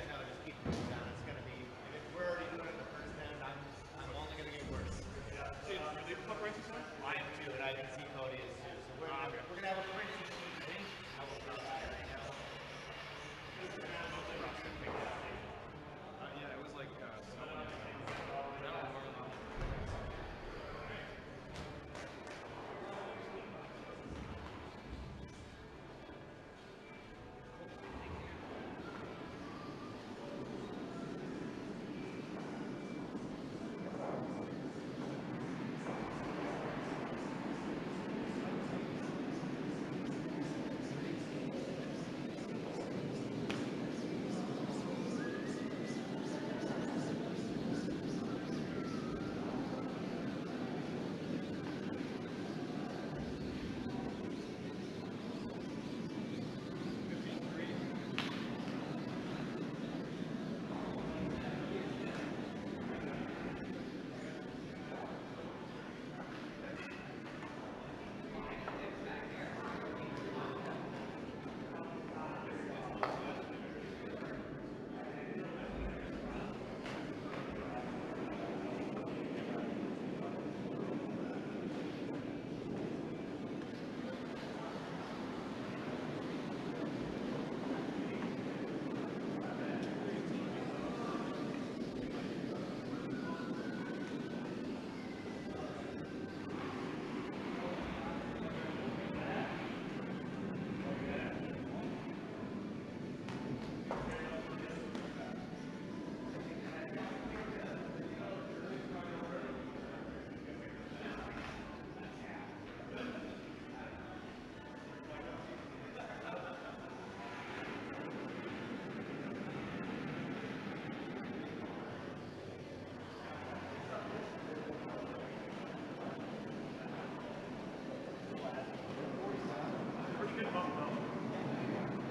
guys know, just keep moving down. It's going to be, if we're already doing it the first bend, I'm only going to get worse. Are they puck racers now? I am too, and I can see Cody is too. So we're going to have a pretty thing. I will not lie right now. Yeah, it was like someone.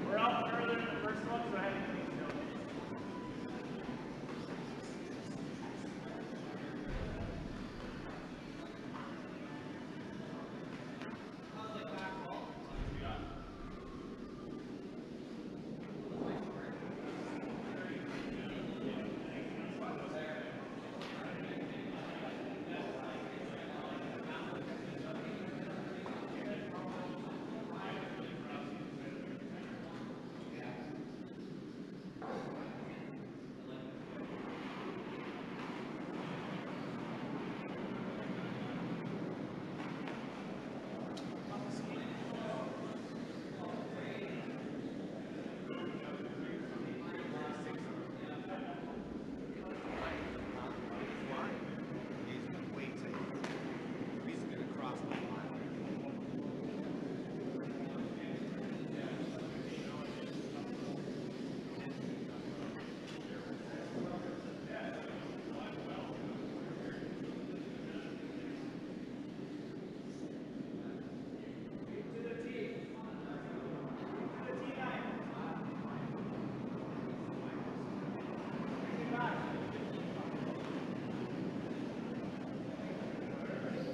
We're out further than the first one, so I had to clean it up.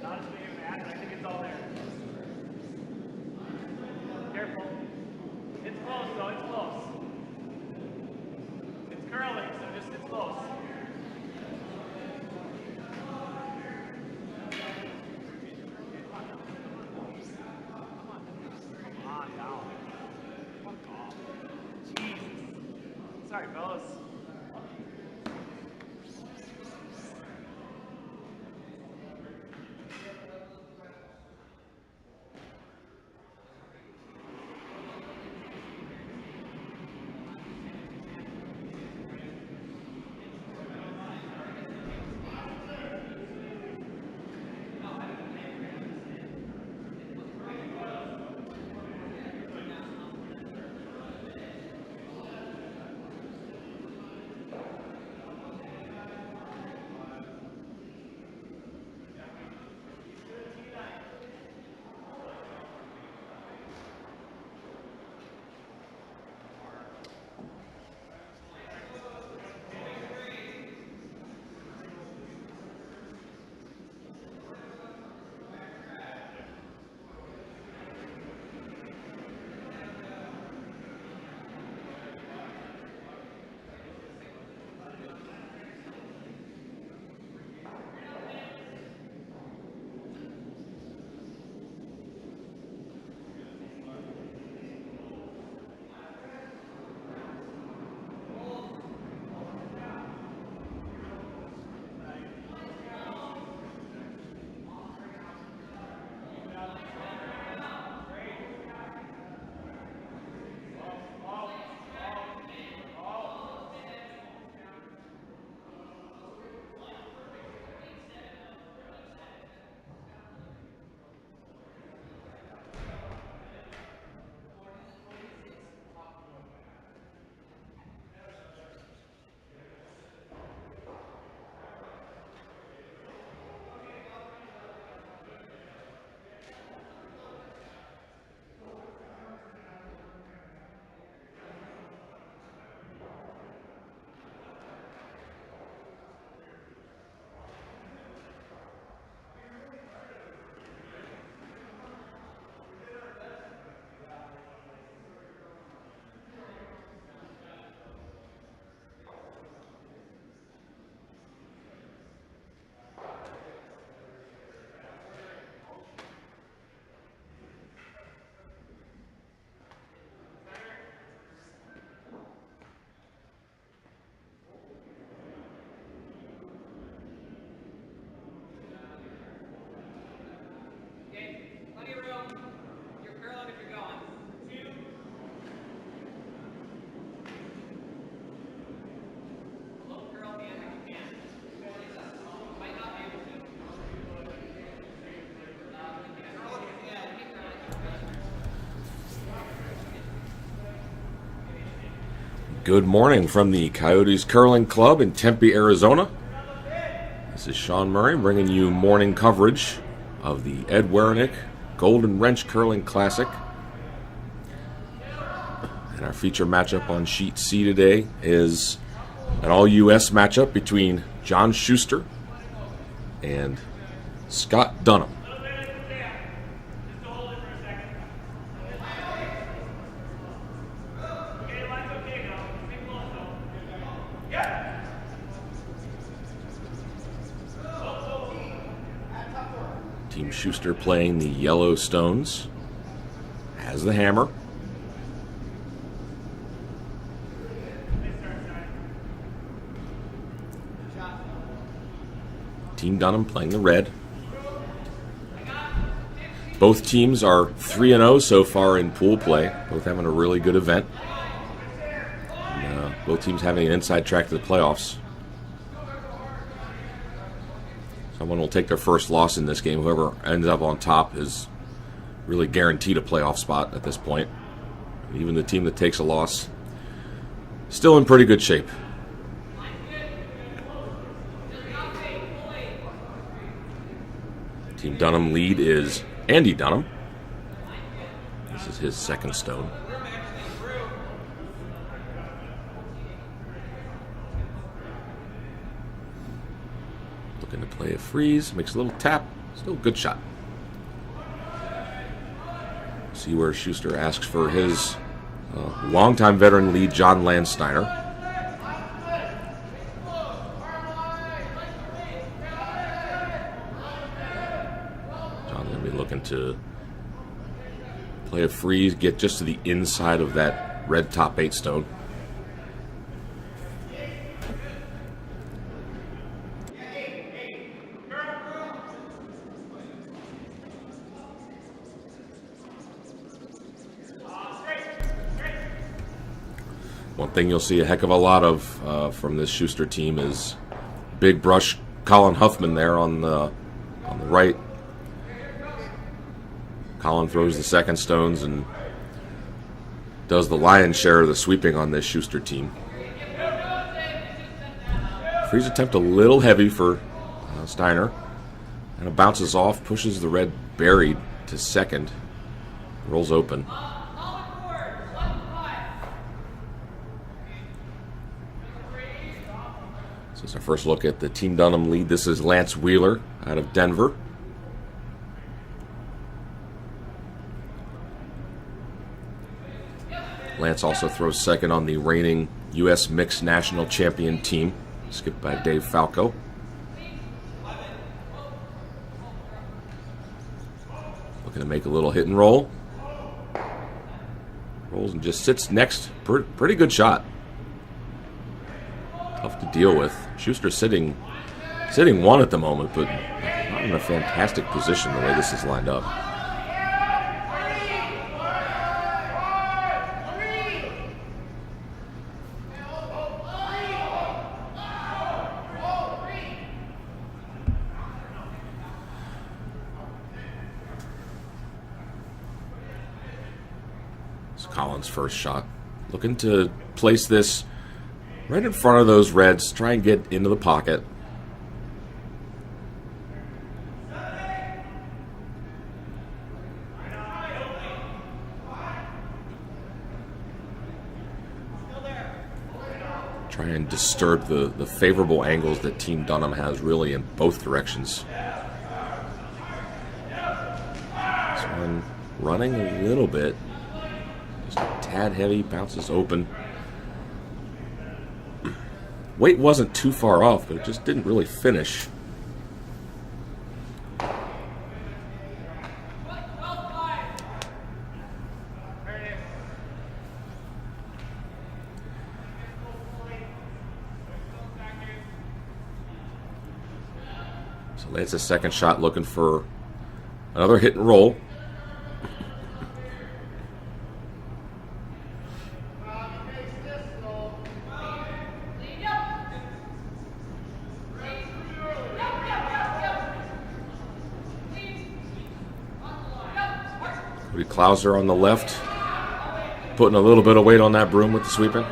Not as big of an ad, but I think it's all there. Careful. It's close though, it's close. It's curling, so just it's close. Come on down. Fuck off. Jesus. Sorry, fellas. Good morning from the Coyotes Curling Club in Tempe, Arizona. This is Sean Murray bringing you morning coverage of the Ed Werenich Golden Wrench Curling Classic. And our feature matchup on Sheet C today is an all-U.S. matchup between John Schuster and Scott Dunham. Team Schuster playing the yellow stones, has the hammer. Team Dunham playing the red. Both teams are 3-0 so far in pool play, both having a really good event. And, both teams having an inside track to the playoffs. Someone will take their first loss in this game. Whoever ends up on top is really guaranteed a playoff spot at this point. Even the team that takes a loss, still in pretty good shape. Team Dunham lead is Andy Dunham. This is his second stone. Looking to play a freeze, makes a little tap, still a good shot. See where Schuster asks for his longtime veteran lead, John Landsteiner. John's going to be looking to play a freeze, get just to the inside of that red top 8 stone. One thing you'll see a heck of a lot of from this Schuster team is big brush Colin Huffman there on the right. Colin throws the second stones and does the lion's share of the sweeping on this Schuster team. Freeze attempt a little heavy for Steiner, and it bounces off, pushes the red buried to second, rolls open. So it's our first look at the Team Dunham lead. This is Lance Wheeler out of Denver. Lance also throws second on the reigning U.S. Mixed National Champion team, skipped by Dave Falco. Looking to make a little hit and roll. Rolls and just sits next. Pretty good shot. Tough to deal with. Schuster sitting one at the moment, but not in a fantastic position the way this is lined up. It's Collins' first shot. Looking to place this right in front of those reds, try and get into the pocket. Try and disturb the favorable angles that Team Dunham has really in both directions. This one running a little bit. Just a tad heavy, bounces open. Weight wasn't too far off, but it just didn't really finish. So Lance's second shot looking for another hit and roll. Klauser on the left, putting a little bit of weight on that broom with the sweeping.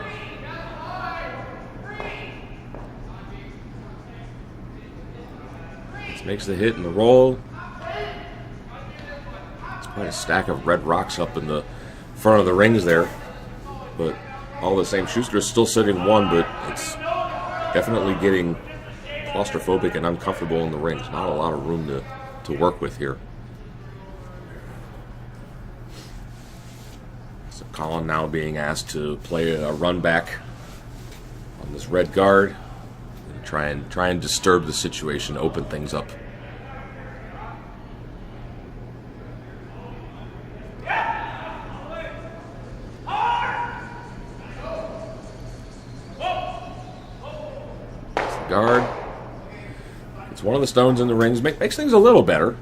makes the hit and the roll. It's quite a stack of red rocks up in the front of the rings there. But all the same, Schuster is still sitting 1, but it's definitely getting claustrophobic and uncomfortable in the rings. Not a lot of room to work with here. So Colin now being asked to play a run back on this red guard and try and disturb the situation, open things up. Guard. It's one of the stones in the rings. Makes things a little better.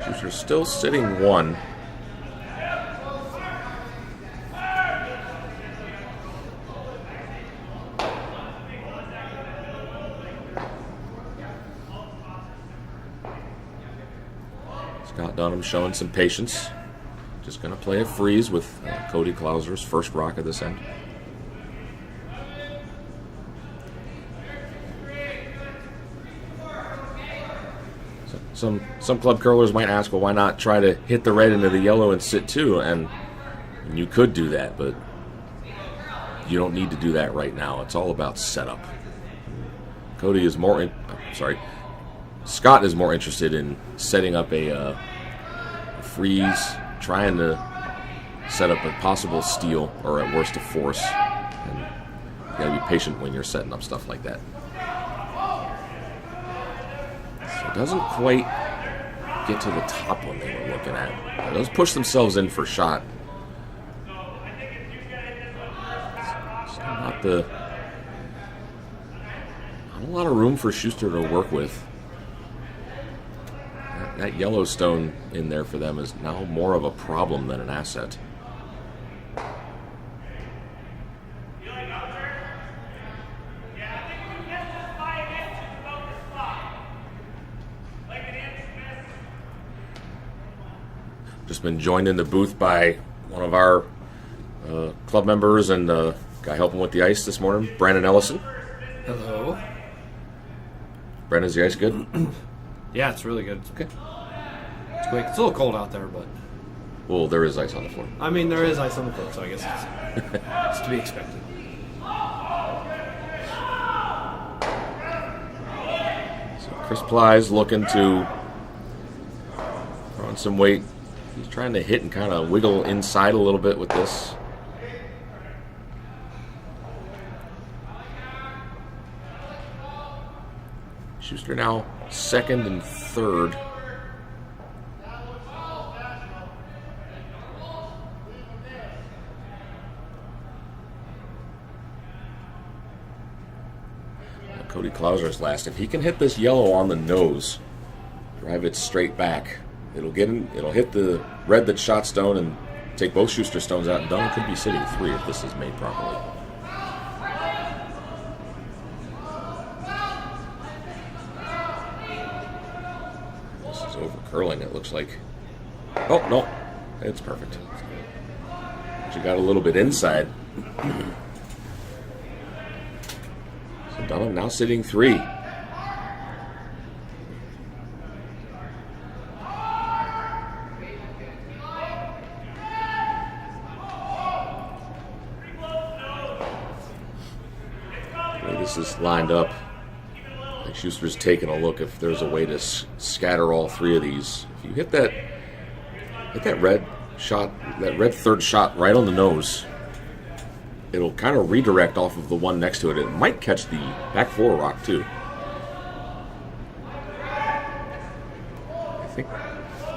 Schuster's still sitting 1. Scott Dunham showing some patience. Just going to play a freeze with Cody Klauser's first rock of this end. So some club curlers might ask, well, why not try to hit the red into the yellow and sit 2? And you could do that, but you don't need to do that right now. It's all about setup. Scott is more interested in setting up a freeze, trying to set up a possible steal or at worst a force, and you gotta be patient when you're setting up stuff like that. So it doesn't quite get to the top one they were looking at. Those push themselves in for shot. So not a lot of room for Schuster to work with. That Yellowstone in there for them is now more of a problem than an asset. Just been joined in the booth by one of our club members and guy helping with the ice this morning, Brandon Ellison. Hello. Brandon, is the ice good? Yeah, it's really good. Okay. It's quick. It's a little cold out there, but... Well, there is ice on the floor. I mean, there is ice on the floor, so I guess it's to be expected. So Chris Ply's looking to throw on some weight. He's trying to hit and kind of wiggle inside a little bit with this. Schuster now second and third. Cody Klauser's last. If he can hit this yellow on the nose, drive it straight back, it'll hit the red that shot stone and take both Schuster stones out, and Dunham could be sitting 3 if this is made properly. This is over curling, it looks like. Oh, no. It's perfect. She got a little bit inside. So Dunham now sitting 3. This is lined up. I think Schuster's taking a look if there's a way to scatter all 3 of these. If you hit that red shot, that red third shot right on the nose, it'll kind of redirect off of the one next to it. It might catch the back 4 rock too. I think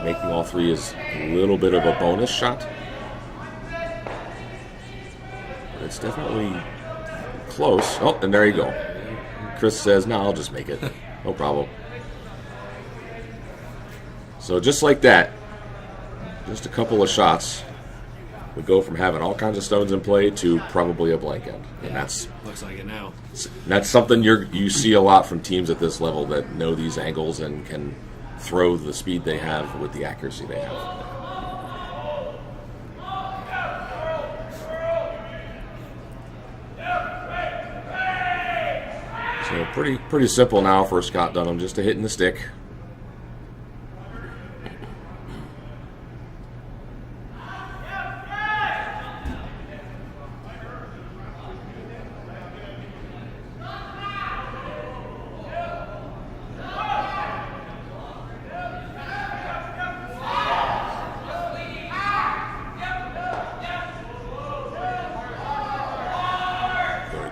making all 3 is a little bit of a bonus shot. But it's definitely close. Oh, and there you go. Chris says, no, I'll just make it. No problem. So just like that, just a couple of shots would go from having all kinds of stones in play to probably a blank end. And that's Looks like it now. That's something you see a lot from teams at this level that know these angles and can throw the speed they have with the accuracy they have. So pretty simple now for Scott Dunham, just a hit in the stick.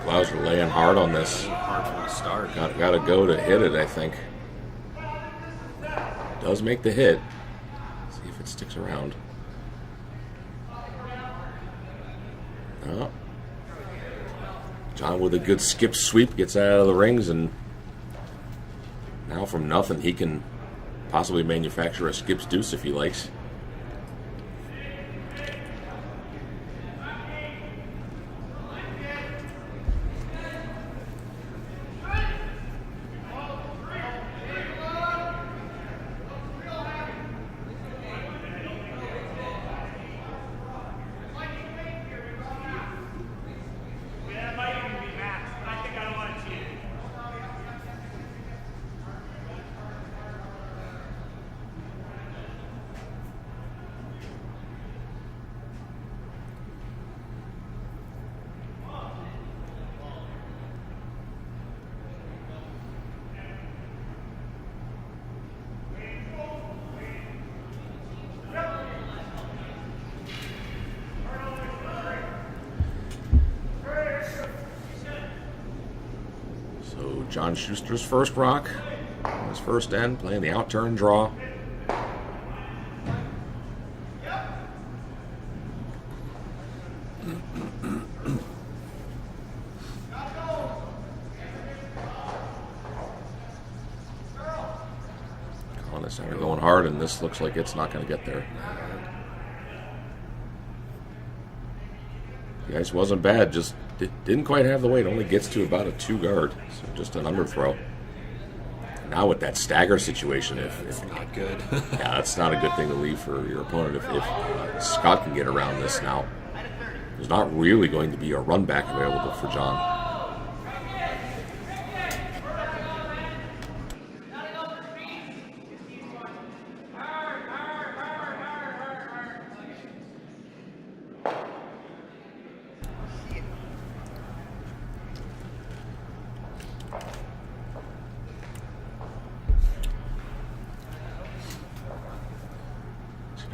Clouds are laying hard on this. Hard from the start. Got to go to hit it, I think. Does make the hit. See if it sticks around. Oh. John with a good skip sweep gets out of the rings, and now from nothing he can possibly manufacture a skip's deuce if he likes. John Schuster's first rock, his first end, playing the out-turn draw. Calling this center going hard, and this looks like it's not going to get there. The ice wasn't bad, just didn't quite have the weight. Only gets to about a 2 guard, so just an underthrow. Now with that stagger situation, if Not good. yeah, that's not a good thing to leave for your opponent. If Scott can get around this now, there's not really going to be a run back available for John.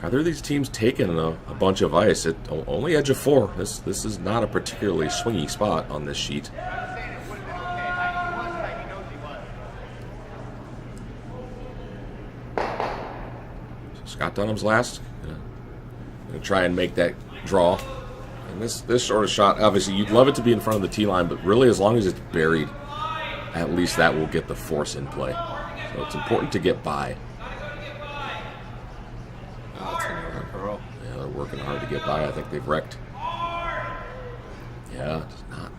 Neither of these teams taking a bunch of ice. It only edge of 4. This is not a particularly swingy spot on this sheet. So Scott Dunham's last. Gonna try and make that draw. And this sort of shot, obviously, you'd love it to be in front of the tee line, but really, as long as it's buried, at least that will get the force in play. So it's important to get by. Yeah, they're working hard to get by. I think they've wrecked. Yeah, it's not.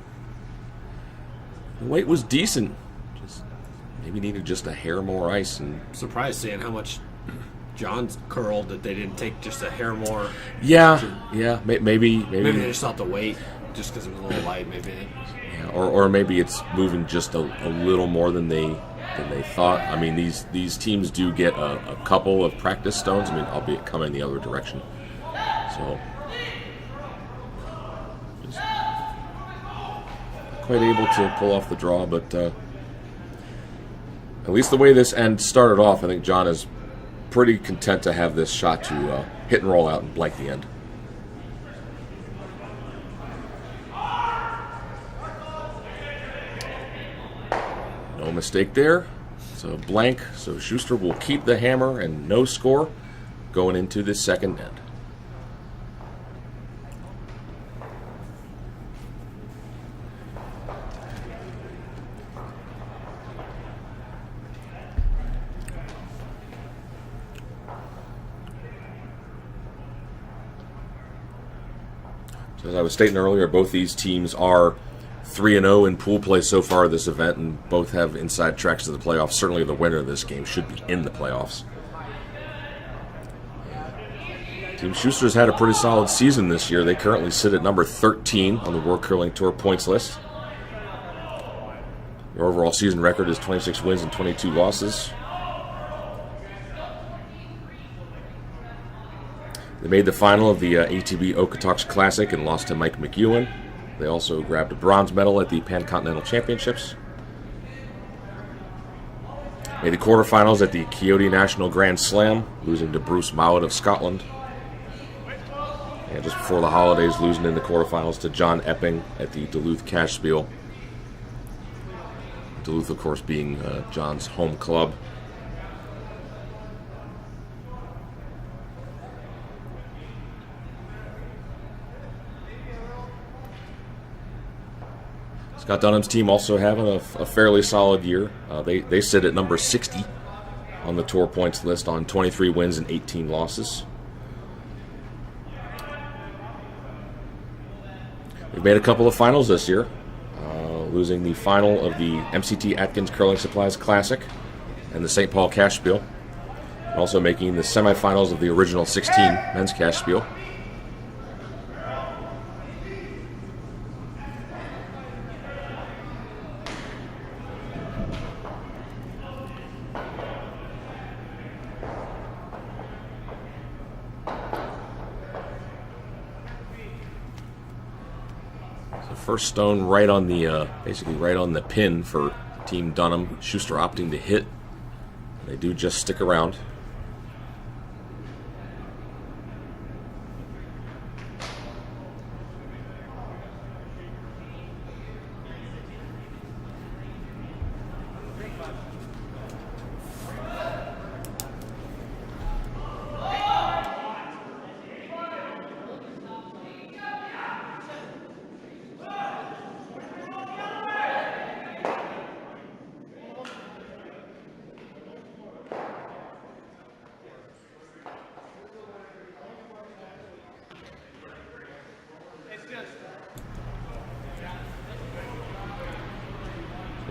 The weight was decent. Just maybe needed just a hair more ice. And Surprised seeing how much John's curled that they didn't take just a hair more. yeah, maybe Maybe they just thought the weight just because it was a little light. Maybe. yeah, or maybe it's moving just a little more than they thought. I mean, these teams do get a couple of practice stones. I mean, albeit coming the other direction. So just quite able to pull off the draw, but at least the way this end started off, I think John is pretty content to have this shot to hit and roll out and blank the end. No mistake there. So blank. So Schuster will keep the hammer and no score going into the second end. So as I was stating earlier, both these teams are 3-0 in pool play so far this event, and both have inside tracks to the playoffs. Certainly the winner of this game should be in the playoffs. Team Schuster's had a pretty solid season this year. They currently sit at number 13 on the World Curling Tour points list. Their overall season record is 26 wins and 22 losses. They made the final of the ATB Okotoks Classic and lost to Mike McEwen. They also grabbed a bronze medal at the Pan-Continental Championships. Made the quarterfinals at the Coyote National Grand Slam, losing to Bruce Mowat of Scotland. And just before the holidays, losing in the quarterfinals to John Epping at the Duluth Cash Spiel. Duluth, of course, being John's home club. Scott Dunham's team also having a fairly solid year. They sit at number 60 on the tour points list on 23 wins and 18 losses. They've made a couple of finals this year, losing the final of the MCT Atkins Curling Supplies Classic and the St. Paul Cash Spiel, and also making the semifinals of the original 16 men's Cash Spiel. First stone right on the, basically right on the pin for Team Dunham. Schuster opting to hit. They do just stick around.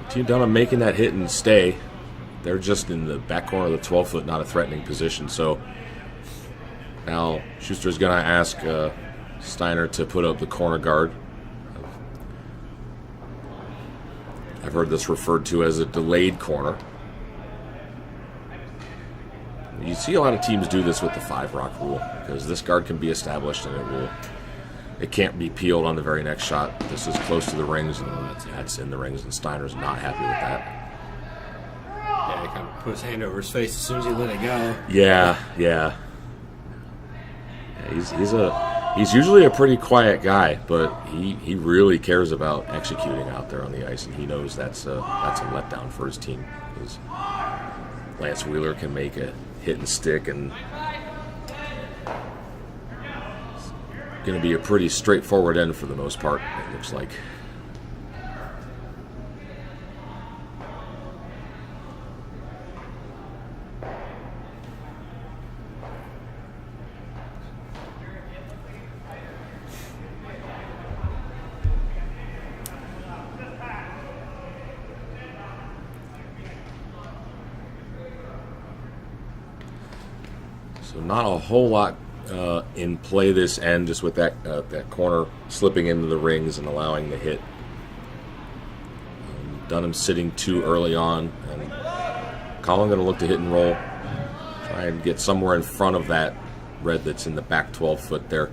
Team Dunham making that hit and stay. They're just in the back corner of the 12-foot, not a threatening position. So now Schuster's going to ask Steiner to put up the corner guard. I've heard this referred to as a delayed corner. You see a lot of teams do this with the 5-rock rule because this guard can be established and it can't be peeled on the very next shot. This is close to the rings, and that's in the rings, and Steiner's not happy with that. Yeah, he kind of put his hand over his face as soon as he let it go. Yeah. He's usually a pretty quiet guy, but he really cares about executing out there on the ice, and he knows that's a letdown for his team. Because Lance Wheeler can make a hit and stick, and going to be a pretty straightforward end for the most part, it looks like. So not a whole lot in play this end, just with that corner slipping into the rings and allowing the hit. Dunham sitting too early on, and Colin going to look to hit and roll, try and get somewhere in front of that red that's in the back 12-foot there.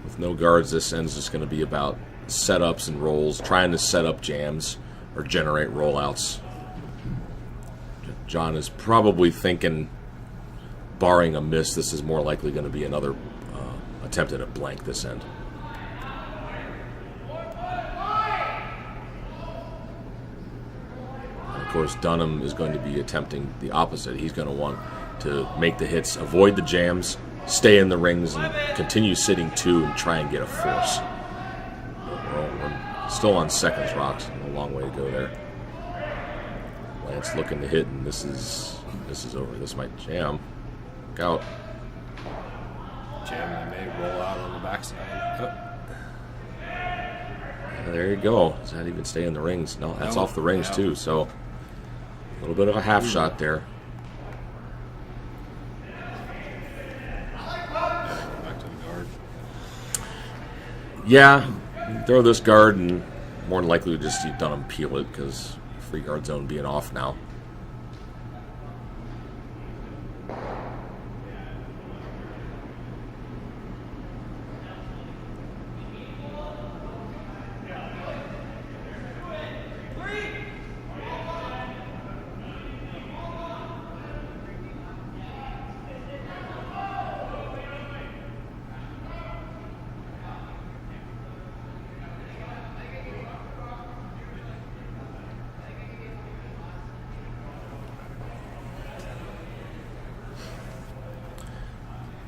With no guards, this end's just going to be about setups and rolls, trying to set up jams or generate rollouts. John is probably thinking, barring a miss, this is more likely going to be another attempt at a blank this end. And of course, Dunham is going to be attempting the opposite. He's going to want to make the hits, avoid the jams, stay in the rings, and continue sitting two and try and get a force. We're still on seconds rocks, a long way to go there. Lance looking to hit, and this is over. This might jam. Look out. Jam, and they may roll out on the backside. There you go. Does that even stay in the rings? No, that's off the rings too. So a little bit of a half shot there. Back to the guard. Yeah, throw this guard, and more than likely to just see Dunham peel it because free guard zone being off now.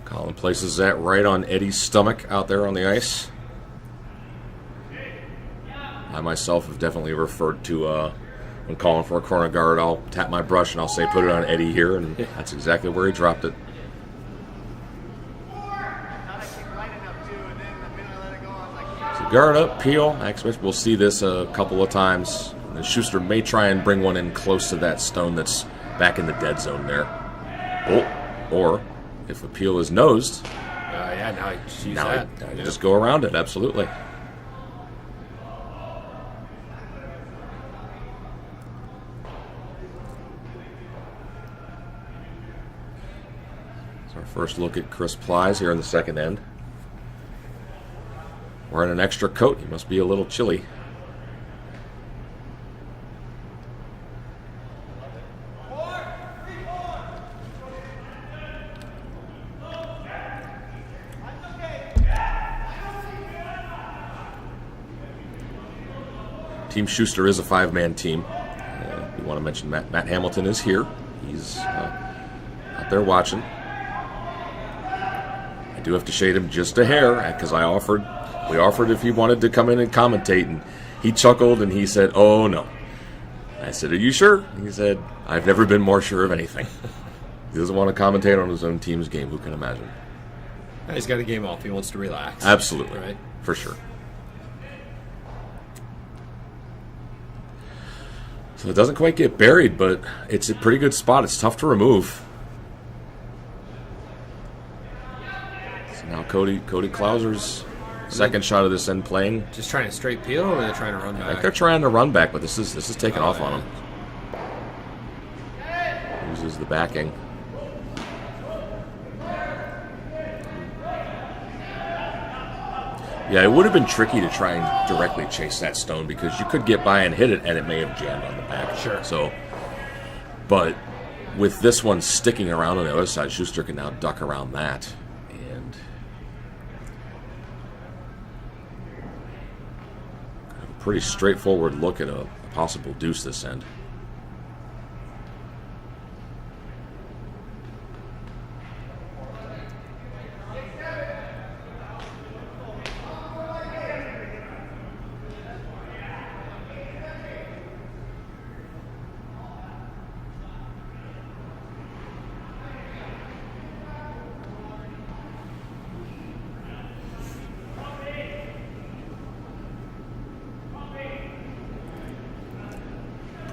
Colin places that right on Eddie's stomach out there on the ice. I myself have definitely referred to when calling for a corner guard, I'll tap my brush and I'll say put it on Eddie here, and that's exactly where he dropped it. So guard up, peel. We'll see this a couple of times. And Schuster may try and bring one in close to that stone that's back in the dead zone there. Oh, or if a peel is nosed, yeah, now you use now that. you just go around it, absolutely. It's our first look at Chris Plies here in the second end. Wearing an extra coat, he must be a little chilly. Team Schuster is a five-man team. We want to mention Matt Hamilton is here. He's out there watching. I do have to shade him just a hair because we offered if he wanted to come in and commentate, and he chuckled and he said, "Oh no." I said, "Are you sure?" He said, "I've never been more sure of anything." He doesn't want to commentate on his own team's game. Who can imagine? He's got a game off. He wants to relax. Absolutely, right? For sure. So it doesn't quite get buried, but it's a pretty good spot. It's tough to remove. So now Cody Klauser's second shot of this end playing. Just trying to straight peel, or are they trying to run I back? think they're trying to run back, but this is taking off on him. Uses the backing. Yeah, it would have been tricky to try and directly chase that stone because you could get by and hit it, and it may have jammed on the back. Sure. So, but with this one sticking around on the other side, Schuster can now duck around that. And a pretty straightforward look at a possible deuce this end.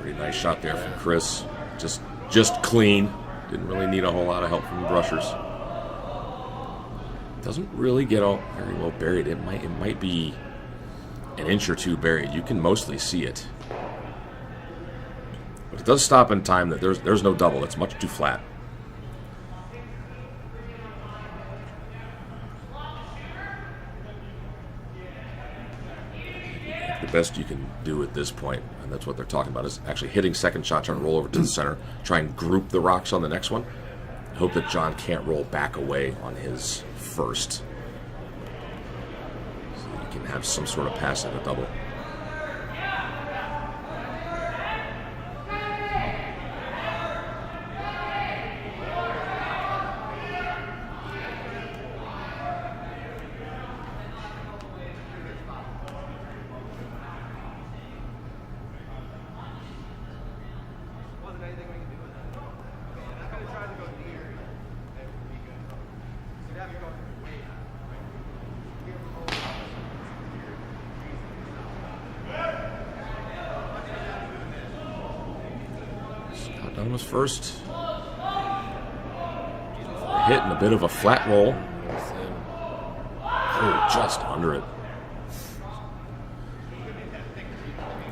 Pretty nice shot there from Chris. Just clean. Didn't really need a whole lot of help from the brushers. Doesn't really get all very well buried. It might be an inch or two buried. You can mostly see it. But it does stop in time that there's no double. It's much too flat. The best you can do at this point, and that's what they're talking about, is actually hitting second shot, trying to roll over to the center, try and group the rocks on the next one. Hope that John can't roll back away on his first, so that you can have some sort of pass at a double. Dunn was first. A hit and a bit of a flat roll. Oh, just under it.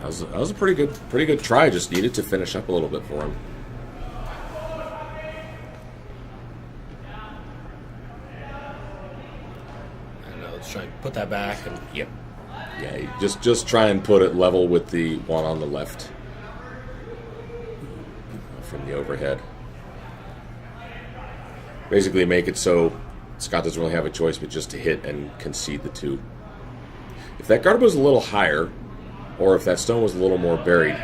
That was a pretty good try. Just needed to finish up a little bit for him. I know. Let's try and put that back. And Yep. Yeah, just try and put it level with the one on the left from the overhead. Basically make it so Scott doesn't really have a choice but just to hit and concede the 2. If that guard was a little higher, or if that stone was a little more buried,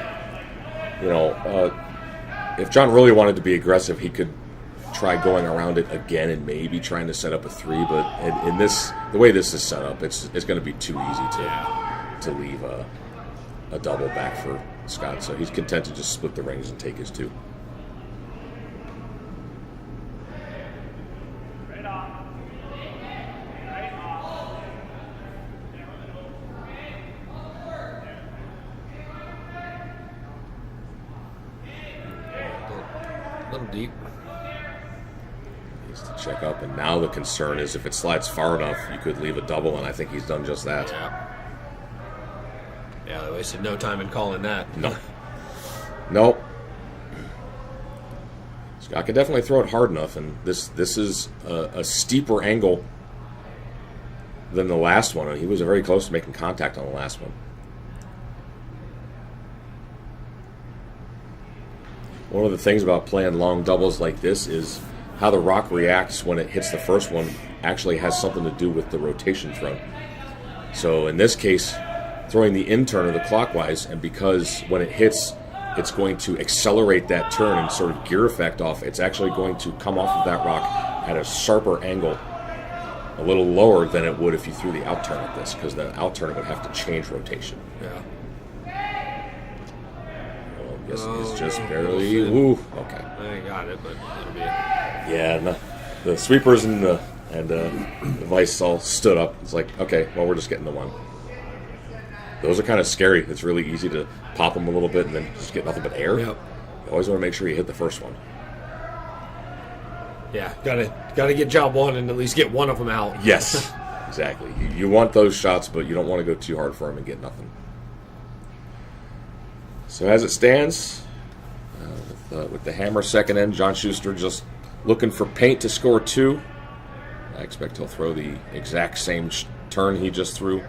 if John really wanted to be aggressive, he could try going around it again and maybe trying to set up a 3. But in this, the way this is set up, it's going to be too easy to leave a double back for Scott. So he's content to just split the rings and take his 2. a little deep. Needs to check up, and now the concern is if it slides far enough, you could leave a double, and I think he's done just that. Yeah, they wasted no time in calling that. Nope. Scott can definitely throw it hard enough, and this is a steeper angle than the last one, and he was very close to making contact on the last one. One of the things about playing long doubles like this is how the rock reacts when it hits the first one actually has something to do with the rotation thrown. So in this case, throwing the in turn or the clockwise, and because when it hits, it's going to accelerate that turn and sort of gear effect off, it's actually going to come off of that rock at a sharper angle, a little lower than it would if you threw the out turn at this, because the out turn would have to change rotation. Yeah. Yes, it's just barely. Ooh, okay. I got it, but it'll be. Yeah, and the sweepers and the vice all stood up. It's like, okay, well, we're just getting the 1. Those are kind of scary. It's really easy to pop them a little bit and then just get nothing but air. Yep. You always want to make sure you hit the first one. Yeah, gotta get job 1 and at least get one of them out. Yes, exactly. You want those shots, but you don't want to go too hard for them and get nothing. So as it stands, with the hammer second end, John Schuster just looking for paint to score 2. I expect he'll throw the exact same turn he just threw. It'll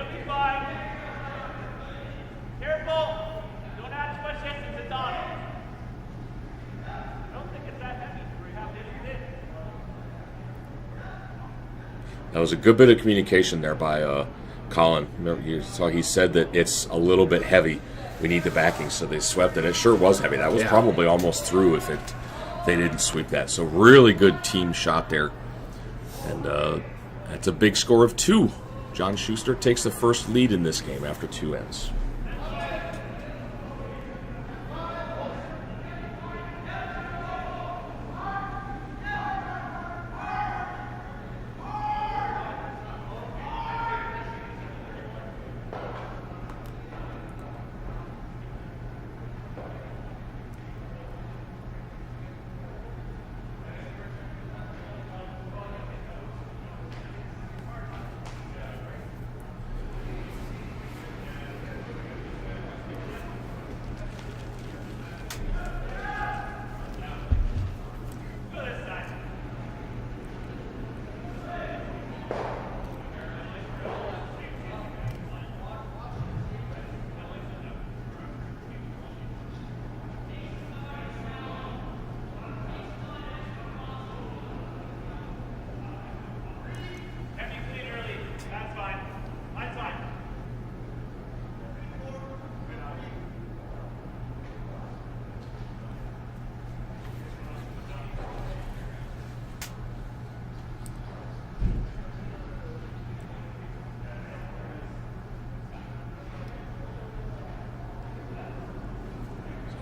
be fine. Careful. Don't add too much hits into DUNNAM. I don't think it's that heavy for you have to hit it. That was a good bit of communication there by Colin. Remember, you saw he said that it's a little bit heavy. We need the backing, so they swept it. It sure was heavy. That was probably almost through if they didn't sweep that. So really good team shot there. And that's a big score of 2. John Schuster takes the first lead in this game after 2 ends.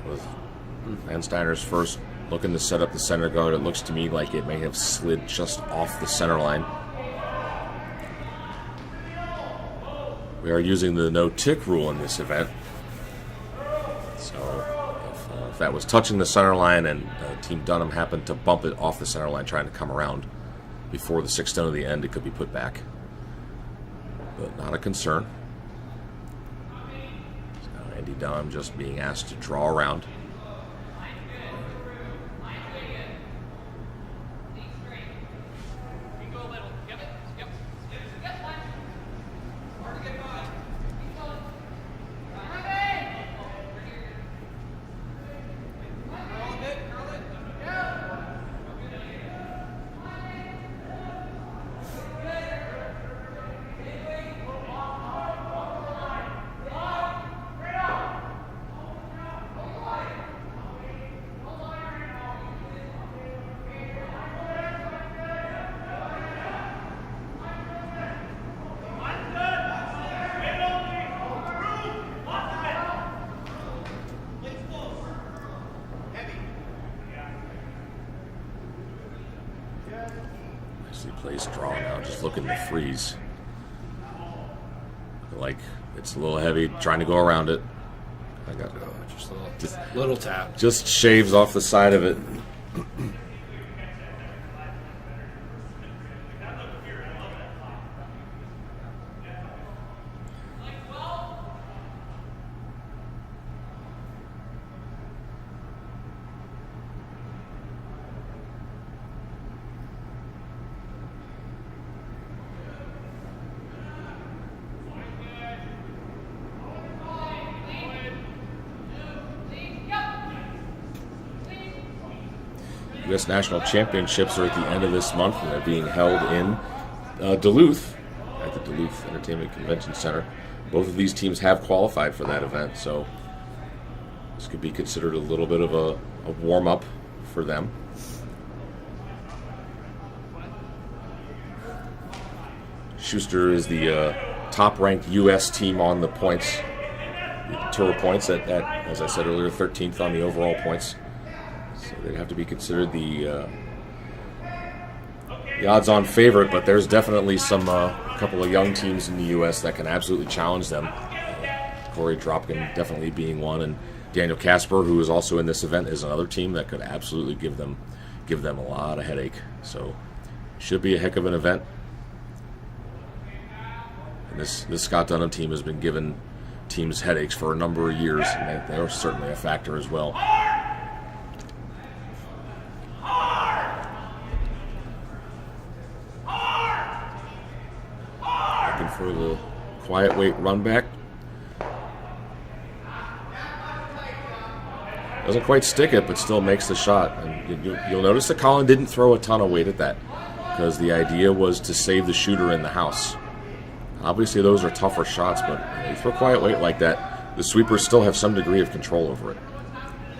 With Ansteiner's first looking to set up the center guard, it looks to me like it may have slid just off the center line. We are using the no-tick rule in this event. So if that was touching the center line and Team Dunham happened to bump it off the center line trying to come around before the 6th stone of the end, it could be put back. but not a concern. So now Andy Dunham just being asked to draw around. He plays draw now, just looking to freeze. Like it's a little heavy, trying to go around it. I got just a little tap. Just shaves off the side of it. U.S. National Championships are at the end of this month, and they're being held in Duluth, at the Duluth Entertainment Convention Center. Both of these teams have qualified for that event, so this could be considered a little bit of a warm-up for them. Schuster is the top-ranked U.S. team on the points, the tour points, at, as I said earlier, 13th on the overall points. So they'd have to be considered the odds-on favorite, but there's definitely some couple of young teams in the U.S. that can absolutely challenge them. Corey Dropkin definitely being one, and Daniel Casper, who is also in this event, is another team that could absolutely give them a lot of headache. So should be a heck of an event. And this Scott Dunham team has been giving teams headaches for a number of years, and they're certainly a factor as well. Looking for the quiet weight run back. Doesn't quite stick it, but still makes the shot. And you'll notice that Colin didn't throw a ton of weight at that, because the idea was to save the shooter in the house. Obviously, those are tougher shots, but when you throw quiet weight like that, the sweepers still have some degree of control over it.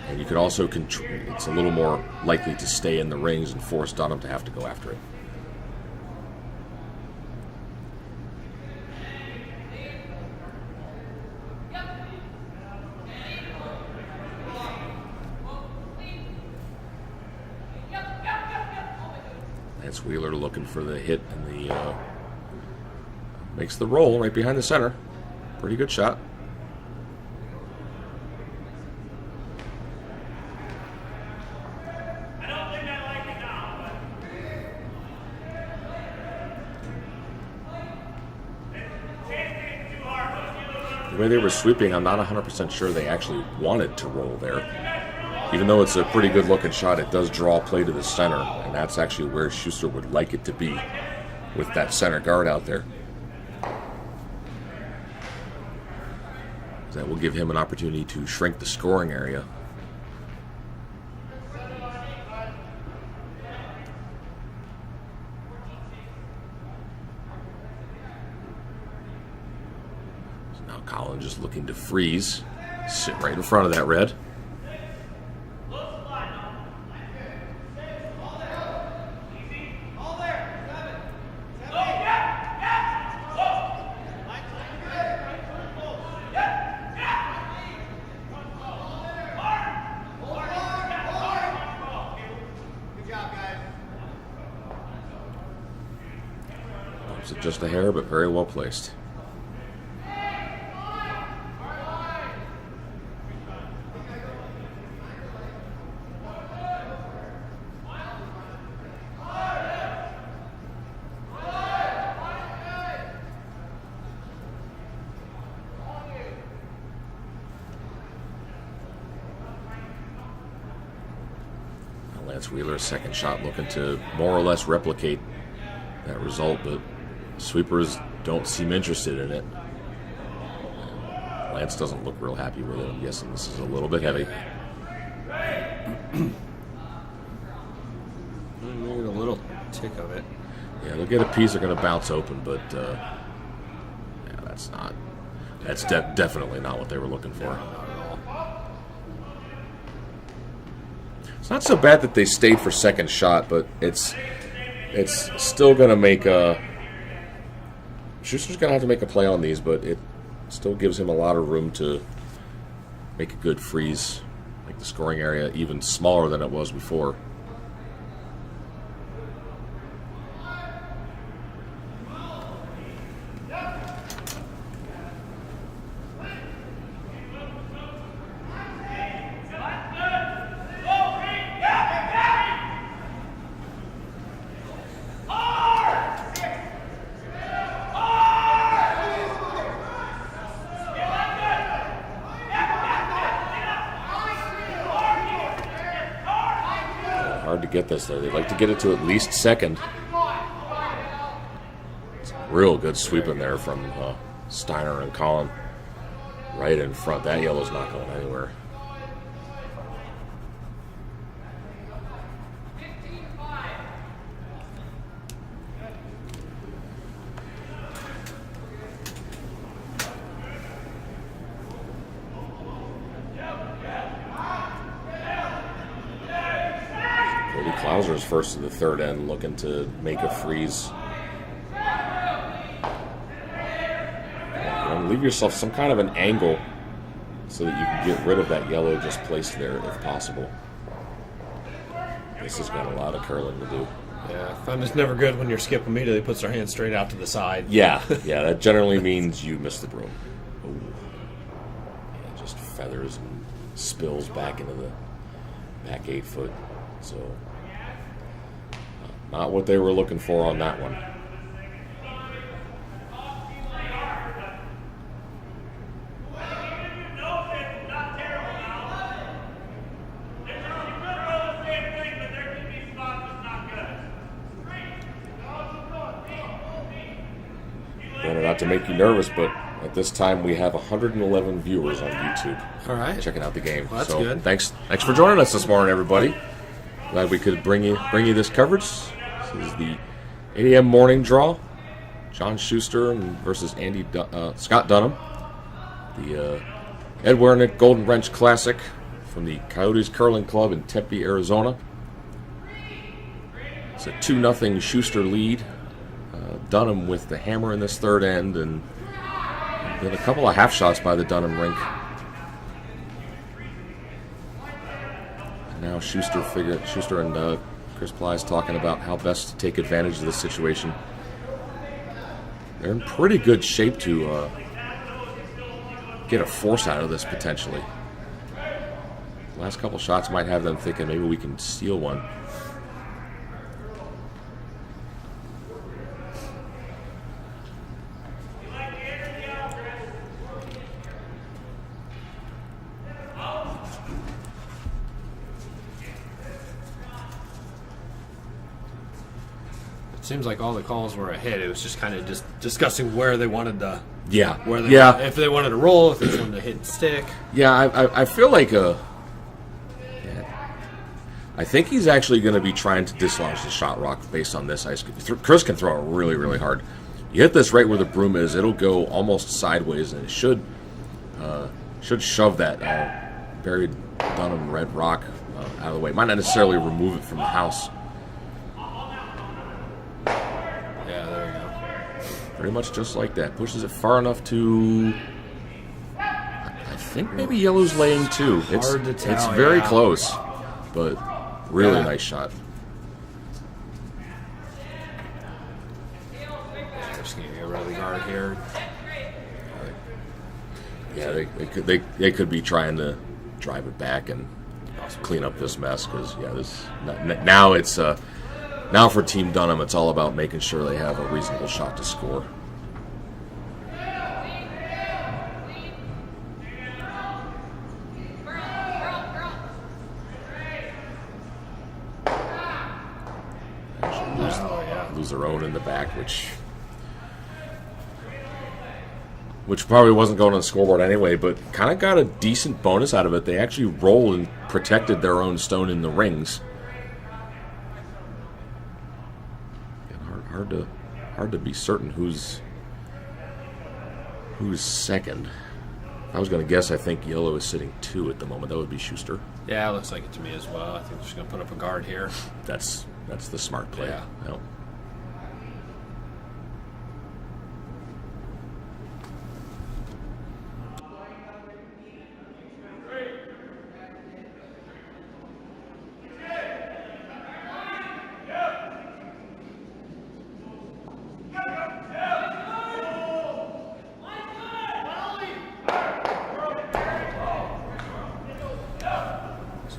And you can also it's a little more likely to stay in the rings and force Dunham to have to go after it. That's Wheeler looking for the hit, and the makes the roll right behind the center. Pretty good shot. I don't think I like it now, but the way they were sweeping, I'm not 100% sure they actually wanted to roll there. Even though it's a pretty good looking shot, it does draw play to the center, and that's actually where Schuster would like it to be, with that center guard out there. That will give him an opportunity to shrink the scoring area. So now Colin just looking to freeze, sit right in front of that red. Just a hair, but very well placed. Lance Wheeler's second shot looking to more or less replicate that result, but sweepers don't seem interested in it. Lance doesn't look real happy with it. I'm guessing this is a little bit heavy. Maybe a little tick of it. Yeah, they'll get a piece. They're going to bounce open, but yeah, that's definitely not what they were looking for. It's not so bad that they stayed for second shot, but it's still going to make Schuster's going to have to make a play on these, but it still gives him a lot of room to make a good freeze, make the scoring area even smaller than it was before. Hard to get this there. They'd like to get it to at least second. It's a real good sweep in there from Steiner and Collin right in front. That yellow's not going anywhere. Klauser's first to the third end, looking to make a freeze. Leave yourself some kind of an angle so that you can get rid of that yellow just placed there if possible. This has got a lot of curling to do. Yeah, fun is never good when your skip immediately puts their hand straight out to the side. Yeah, that generally means you miss the broom. Ooh. Yeah, just feathers and spills back into the back 8 foot. So, not what they were looking for on that one. Not to make you nervous, but at this time we have 111 viewers on YouTube. All right, checking out the game. Well, that's so good. Thanks for joining us this morning, everybody. Glad we could bring you this coverage. This is the 8 a.m. morning draw. John Schuster versus Scott Dunham. The Ed Werenich Golden Wrench Classic from the Coyotes Curling Club in Tempe, Arizona. It's a 2-0 Schuster lead. Dunham with the hammer in this third end, and then a couple of half shots by the Dunham rink. And now Schuster and Chris Ply's talking about how best to take advantage of this situation. They're in pretty good shape to get a force out of this potentially. The last couple shots might have them thinking maybe we can steal one. Seems like all the calls were ahead. It was just kind of just discussing where they wanted to. Yeah. If they wanted to roll, if they just wanted to hit and stick. Yeah, I feel like I think he's actually going to be trying to dislodge the shot rock based on this ice. Chris can throw it really, really hard. You hit this right where the broom is, it'll go almost sideways, and it should shove that buried Dunham red rock out of the way. Might not necessarily remove it from the house. Pretty much just like that. Pushes it far enough to... I think maybe yellow's laying too. Hard to tell, it's very close, but really nice shot. Just going to get rid of the guard here. Yeah, they could be trying to drive it back and clean up this mess, because now it's now for Team Dunham, it's all about making sure they have a reasonable shot to score. lose their own in the back, which probably wasn't going on the scoreboard anyway, but kind of got a decent bonus out of it. They actually rolled and protected their own stone in the rings. And hard to be certain who's second. If I was going to guess, I think yellow is sitting 2 at the moment. That would be Schuster. Yeah, it looks like it to me as well. I think they're just going to put up a guard here. That's the smart play. Yeah. Yep.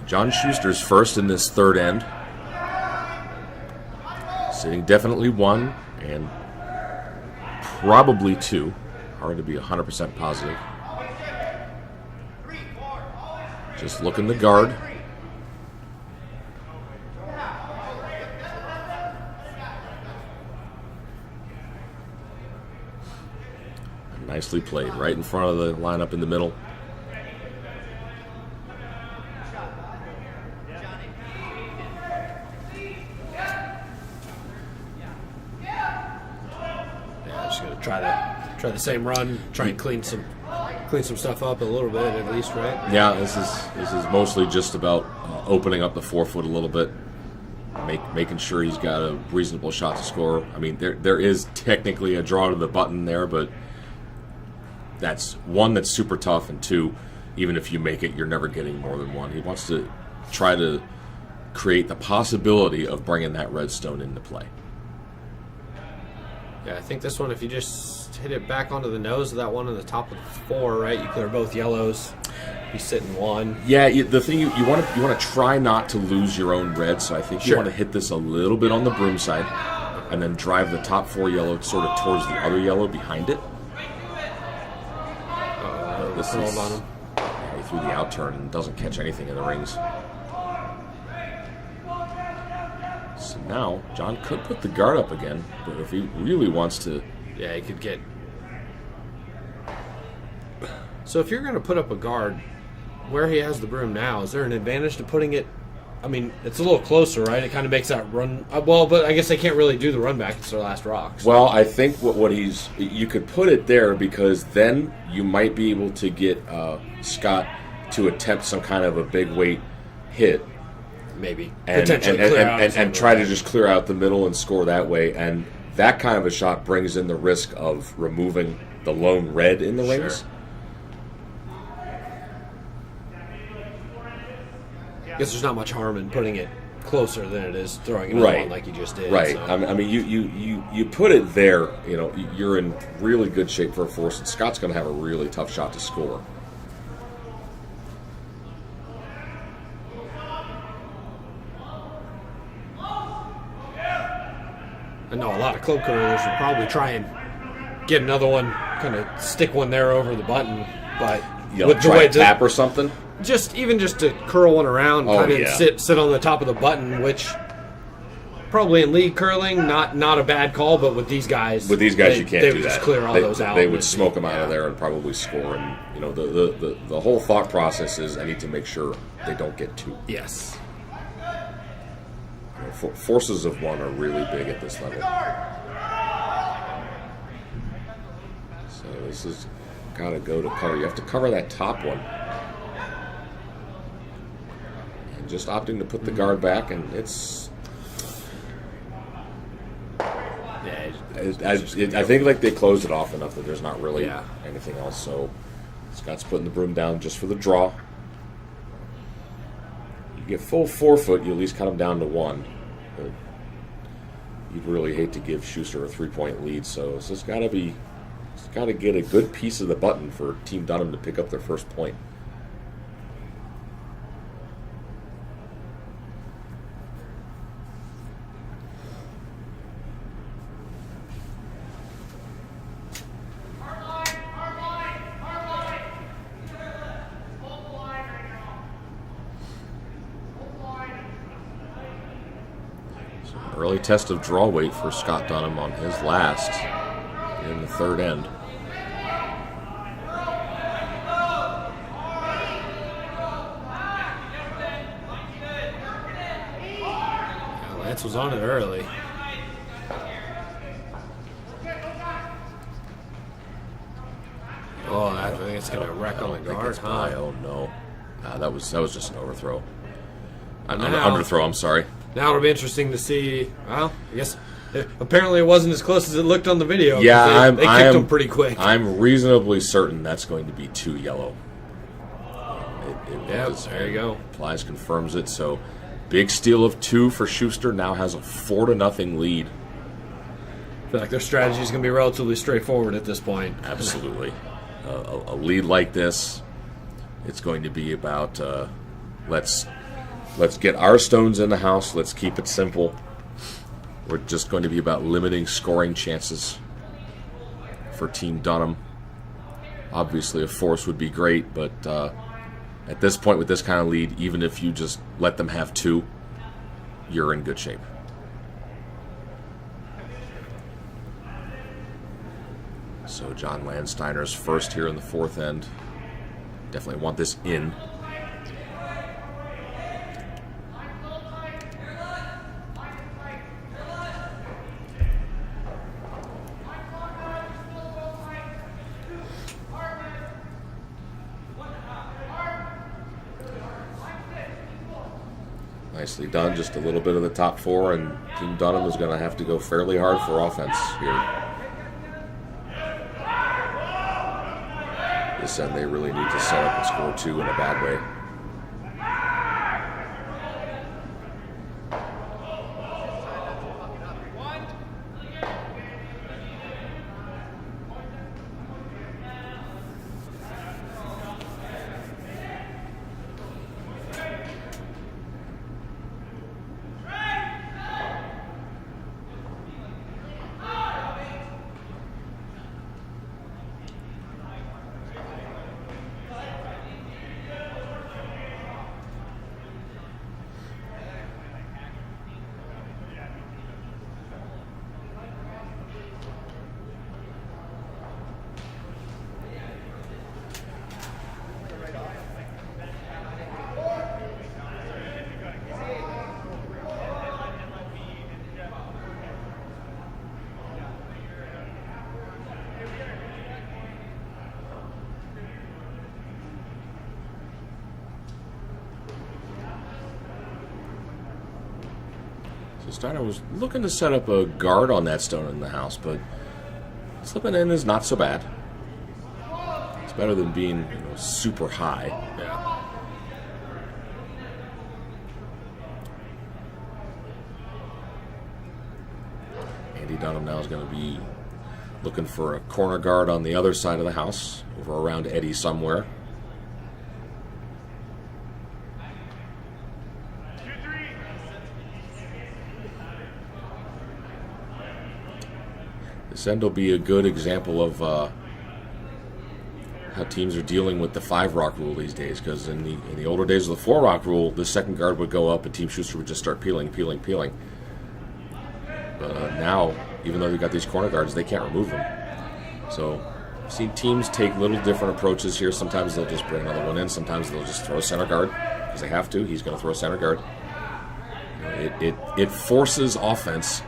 John Schuster's first in this third end. Sitting definitely 1 and probably 2. Hard to be 100% positive. Just looking the guard. Nicely played, right in front of the lineup in the middle. Try the same run. Try and clean some stuff up a little bit at least, right? Yeah, this is mostly just about opening up the forefoot a little bit, making sure he's got a reasonable shot to score. I mean, there is technically a draw to the button there, but that's 1, that's super tough, and 2, even if you make it, you're never getting more than 1. He wants to try to create the possibility of bringing that red stone into play. Yeah, I think this one, if you just hit it back onto the nose of that one on the top of the 4, right? You clear both yellows. Be sitting 1. Yeah, the thing you want to try not to lose your own red, so I think you want to hit this a little bit on the broom side, and then drive the top 4 yellow sort of towards the other yellow behind it. This is on him. Yeah, he threw the out turn and doesn't catch anything in the rings. So now, John could put the guard up again, but if he really wants to... Yeah, he could get... So if you're going to put up a guard, where he has the broom now, is there an advantage to putting it... I mean, it's a little closer, right? It kind of makes that run... well, but I guess they can't really do the run back. It's their last rock. So. Well, I think what he's... You could put it there because then you might be able to get Scott to attempt some kind of a big weight hit. Maybe. And try to just clear out the middle and score that way. And that kind of a shot brings in the risk of removing the lone red in the rings. I guess there's not much harm in putting it closer than it is throwing it on like you just did. Right. So. I mean, you put it there, you're in really good shape for a force, and Scott's going to have a really tough shot to score. I know a lot of club careers would probably try and get another one, kind of stick one there over the button, but with the way tap or something. Just to curl one around, kind of sit on the top of the button, which probably in league curling, not a bad call, but with these guys, you can't do that. They would just clear all those out. They would smoke them out of there and probably score. And the whole thought process is I need to make sure they don't get 2. Yes. Forces of 1 are really big at this level. So this has got to go to cover. You have to cover that top one. And just opting to put the guard back, and it's... Yeah, I think like they closed it off enough that there's not really anything else. So Scott's putting the broom down just for the draw. You get full forefoot, you at least cut him down to 1. But you'd really hate to give Schuster a 3-point lead, so it's got to get a good piece of the button for Team Dunham to pick up their first point. Early test of draw weight for Scott Dunham on his last in the third end. Yeah, Lance was on it early. Oh, I think it's going to wreck on the guard, huh? Oh, no. That was just an overthrow. Now- Underthrow, I'm sorry. Now it'll be interesting to see. Well, I guess apparently it wasn't as close as it looked on the video. Yeah, they kicked him pretty quick. I'm reasonably certain that's going to be 2 yellow. Yep, there you go. Plies confirms it. So big steal of 2 for Schuster. Now has a 4-0 lead. I feel like their strategy is going to be relatively straightforward at this point. Absolutely. A lead like this, it's going to be about let's get our stones in the house. Let's keep it simple. We're just going to be about limiting scoring chances for Team Dunham. Obviously, a force would be great, but at this point with this kind of lead, even if you just let them have 2, you're in good shape. So John Landsteiner's first here in the 4th end. Definitely want this in. Nicely done. Just a little bit of the top 4, and Team Dunham is going to have to go fairly hard for offense here. This end, they really need to set up and score 2 in a bad way. So Steiner was looking to set up a guard on that stone in the house, but slipping in is not so bad. It's better than being super high. Yeah. Andy Dunham now is going to be looking for a corner guard on the other side of the house, over around Eddie somewhere. This end will be a good example of how teams are dealing with the 5-rock rule these days, because in the older days of the 4-rock rule, the second guard would go up and Team Schuster would just start peeling. But now, even though they've got these corner guards, they can't remove them. So I've seen teams take little different approaches here. Sometimes they'll just bring another one in. Sometimes they'll just throw a center guard because they have to. He's going to throw a center guard. It forces offense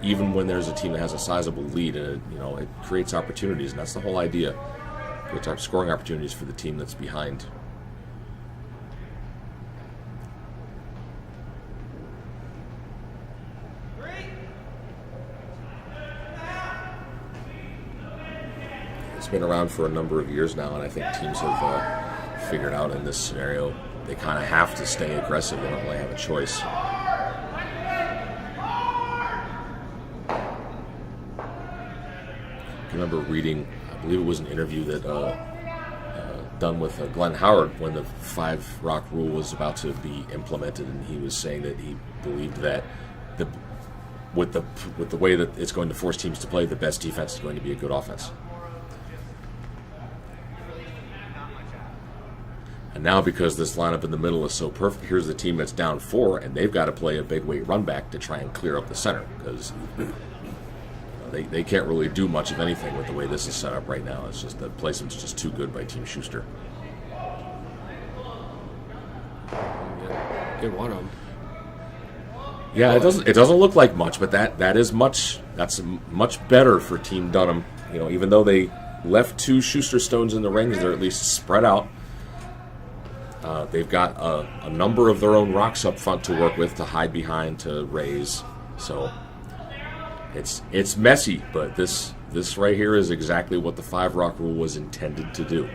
even when there's a team that has a sizable lead, and it creates opportunities, and that's the whole idea. It creates scoring opportunities for the team that's behind. It's been around for a number of years now, and I think teams have figured out in this scenario they kind of have to stay aggressive. They don't really have a choice. I remember reading, I believe it was an interview that done with Glenn Howard when the 5-rock rule was about to be implemented, and he was saying that he believed that with the way that it's going to force teams to play, the best defense is going to be a good offense. And now because this lineup in the middle is so perfect, here's the team that's down 4, and they've got to play a big weight run back to try and clear up the center because they can't really do much of anything with the way this is set up right now. It's just the placement's just too good by Team Schuster. Good one of them. Yeah, it doesn't look like much, but that's much better for Team Dunham. You know, even though they left 2 Schuster stones in the rings, they're at least spread out. They've got a number of their own rocks up front to work with, to hide behind, to raise. So it's messy, but this right here is exactly what the 5 rock rule was intended to do.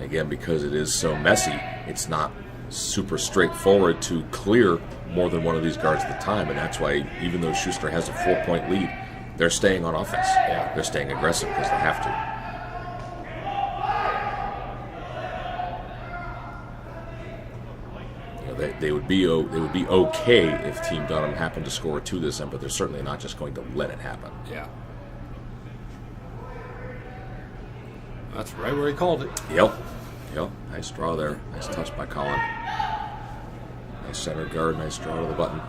Again, because it is so messy, it's not super straightforward to clear more than one of these guards at a time, and that's why even though Schuster has a 4-point lead, they're staying on offense. Yeah. They're staying aggressive because they have to. You know, they would be okay if Team Dunham happened to score 2 this end, but they're certainly not just going to let it happen. Yeah. That's right where he called it. Yep. Nice draw there. Nice touch by Colin. Nice center guard. Nice draw to the button.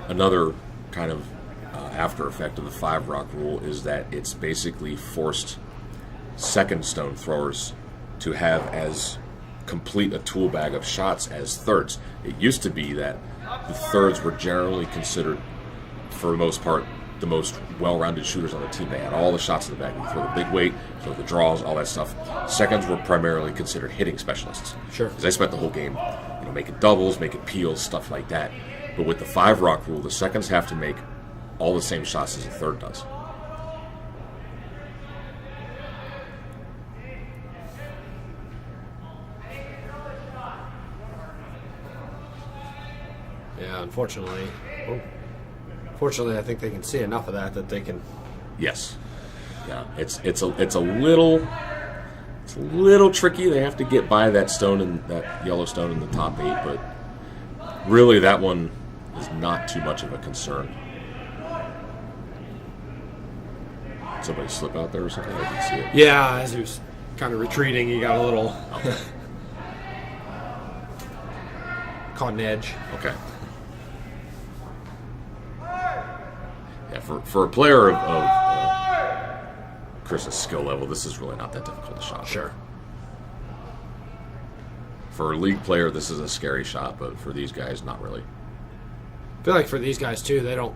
Another kind of after effect of the 5 rock rule is that it's basically forced second stone throwers to have as complete a tool bag of shots as thirds. It used to be that the thirds were generally considered, for the most part, the most well-rounded shooters on the team. They had all the shots in the bag. They throw the big weight, throw the draws, all that stuff. Seconds were primarily considered hitting specialists. Sure. Because they spent the whole game, making doubles, making peels, stuff like that. But with the 5 rock rule, the seconds have to make all the same shots as a third does. Yeah, unfortunately. Fortunately, I think they can see enough of that they can. Yes. Yeah, it's a little tricky. They have to get by that stone and that yellow stone in the top 8, but really that one is not too much of a concern. Did somebody slip out there or something? I didn't see it. Yeah, as he was kind of retreating, he got a little caught an edge. Okay. Yeah, for a player of Chris's skill level, this is really not that difficult a shot. Sure. For a league player, this is a scary shot, but for these guys, not really. I feel like for these guys, too, they don't...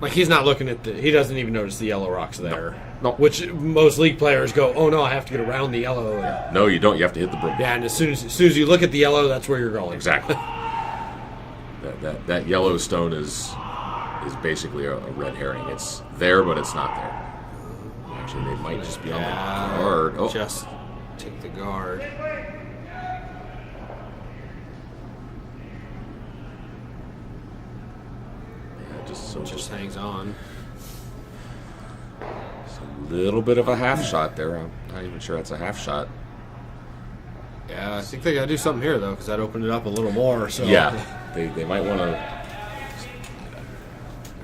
Like, he's not looking at he doesn't even notice the yellow rocks there. No. Which most league players go, oh, no, I have to get around the yellow. No, you don't. You have to hit the broom. Yeah, and as soon as you look at the yellow, that's where you're going. Exactly. that yellow stone is basically a red herring. It's there, but it's not there. Actually, they might just be on the guard. Oh. Just take the guard. Just hangs on. It's a little bit of a half shot there. I'm not even sure it's a half shot. Yeah, I think they got to do something here, though, because that opened it up a little more. So yeah, they might want to.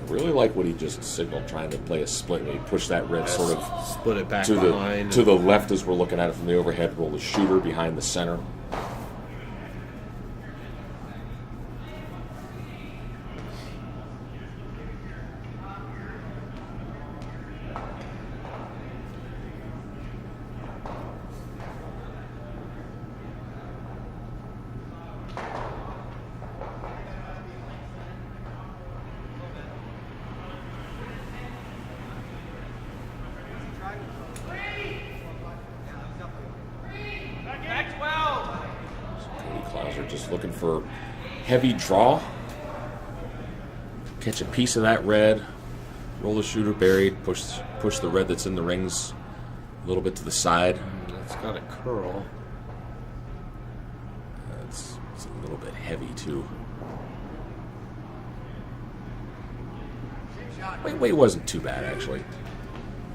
I really like what he just signaled, trying to play a split. He pushed that red sort of split it back to behind. To the left as we're looking at it from the overhead. Roll the shooter behind the center. Just looking for heavy draw. Catch a piece of that red. Roll the shooter buried. Push the red that's in the rings A little bit to the side. It's got a curl. It's a little bit heavy, too. Weight wasn't too bad, actually.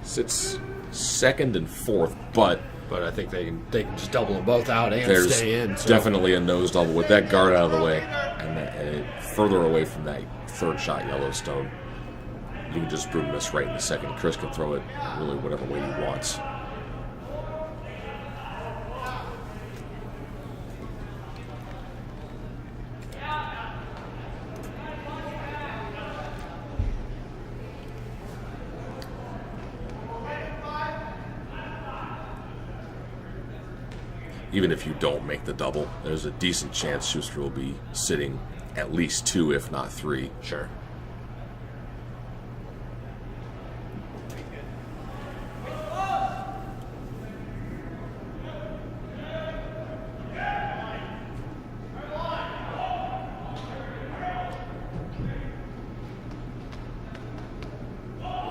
Sits second and fourth, but I think they can just double them both out and there's stay in. So. definitely a nose double with that guard out of the way and further away from that third shot Yellowstone. You can just broom this right in the second. Chris can throw it really whatever way he wants. Even if you don't make the double, there's a decent chance Schuster will be sitting at least 2, if not 3. Sure.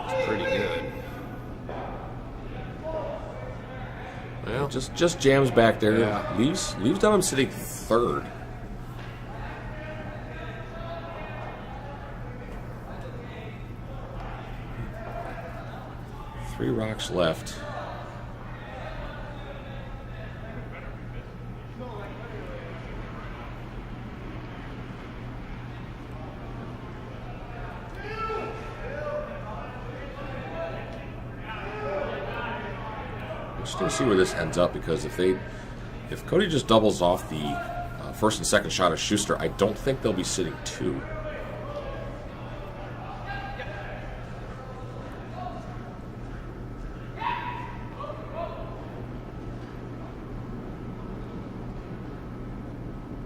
It's pretty good. Well, Just jams back there. Yeah. Leaves Dunham sitting 3rd. Three rocks left. Just gonna see where this ends up, because if Cody just doubles off the first and second shot of Schuster, I don't think they'll be sitting 2.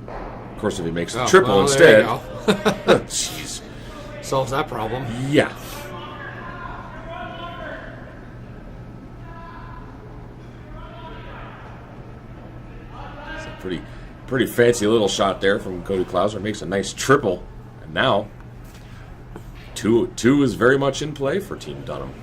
Of course, if he makes the triple instead, jeez, solves that problem. yeah. It's a pretty fancy little shot there from Cody Klauser. Makes a nice triple, and now two is very much in play for Team Dunham.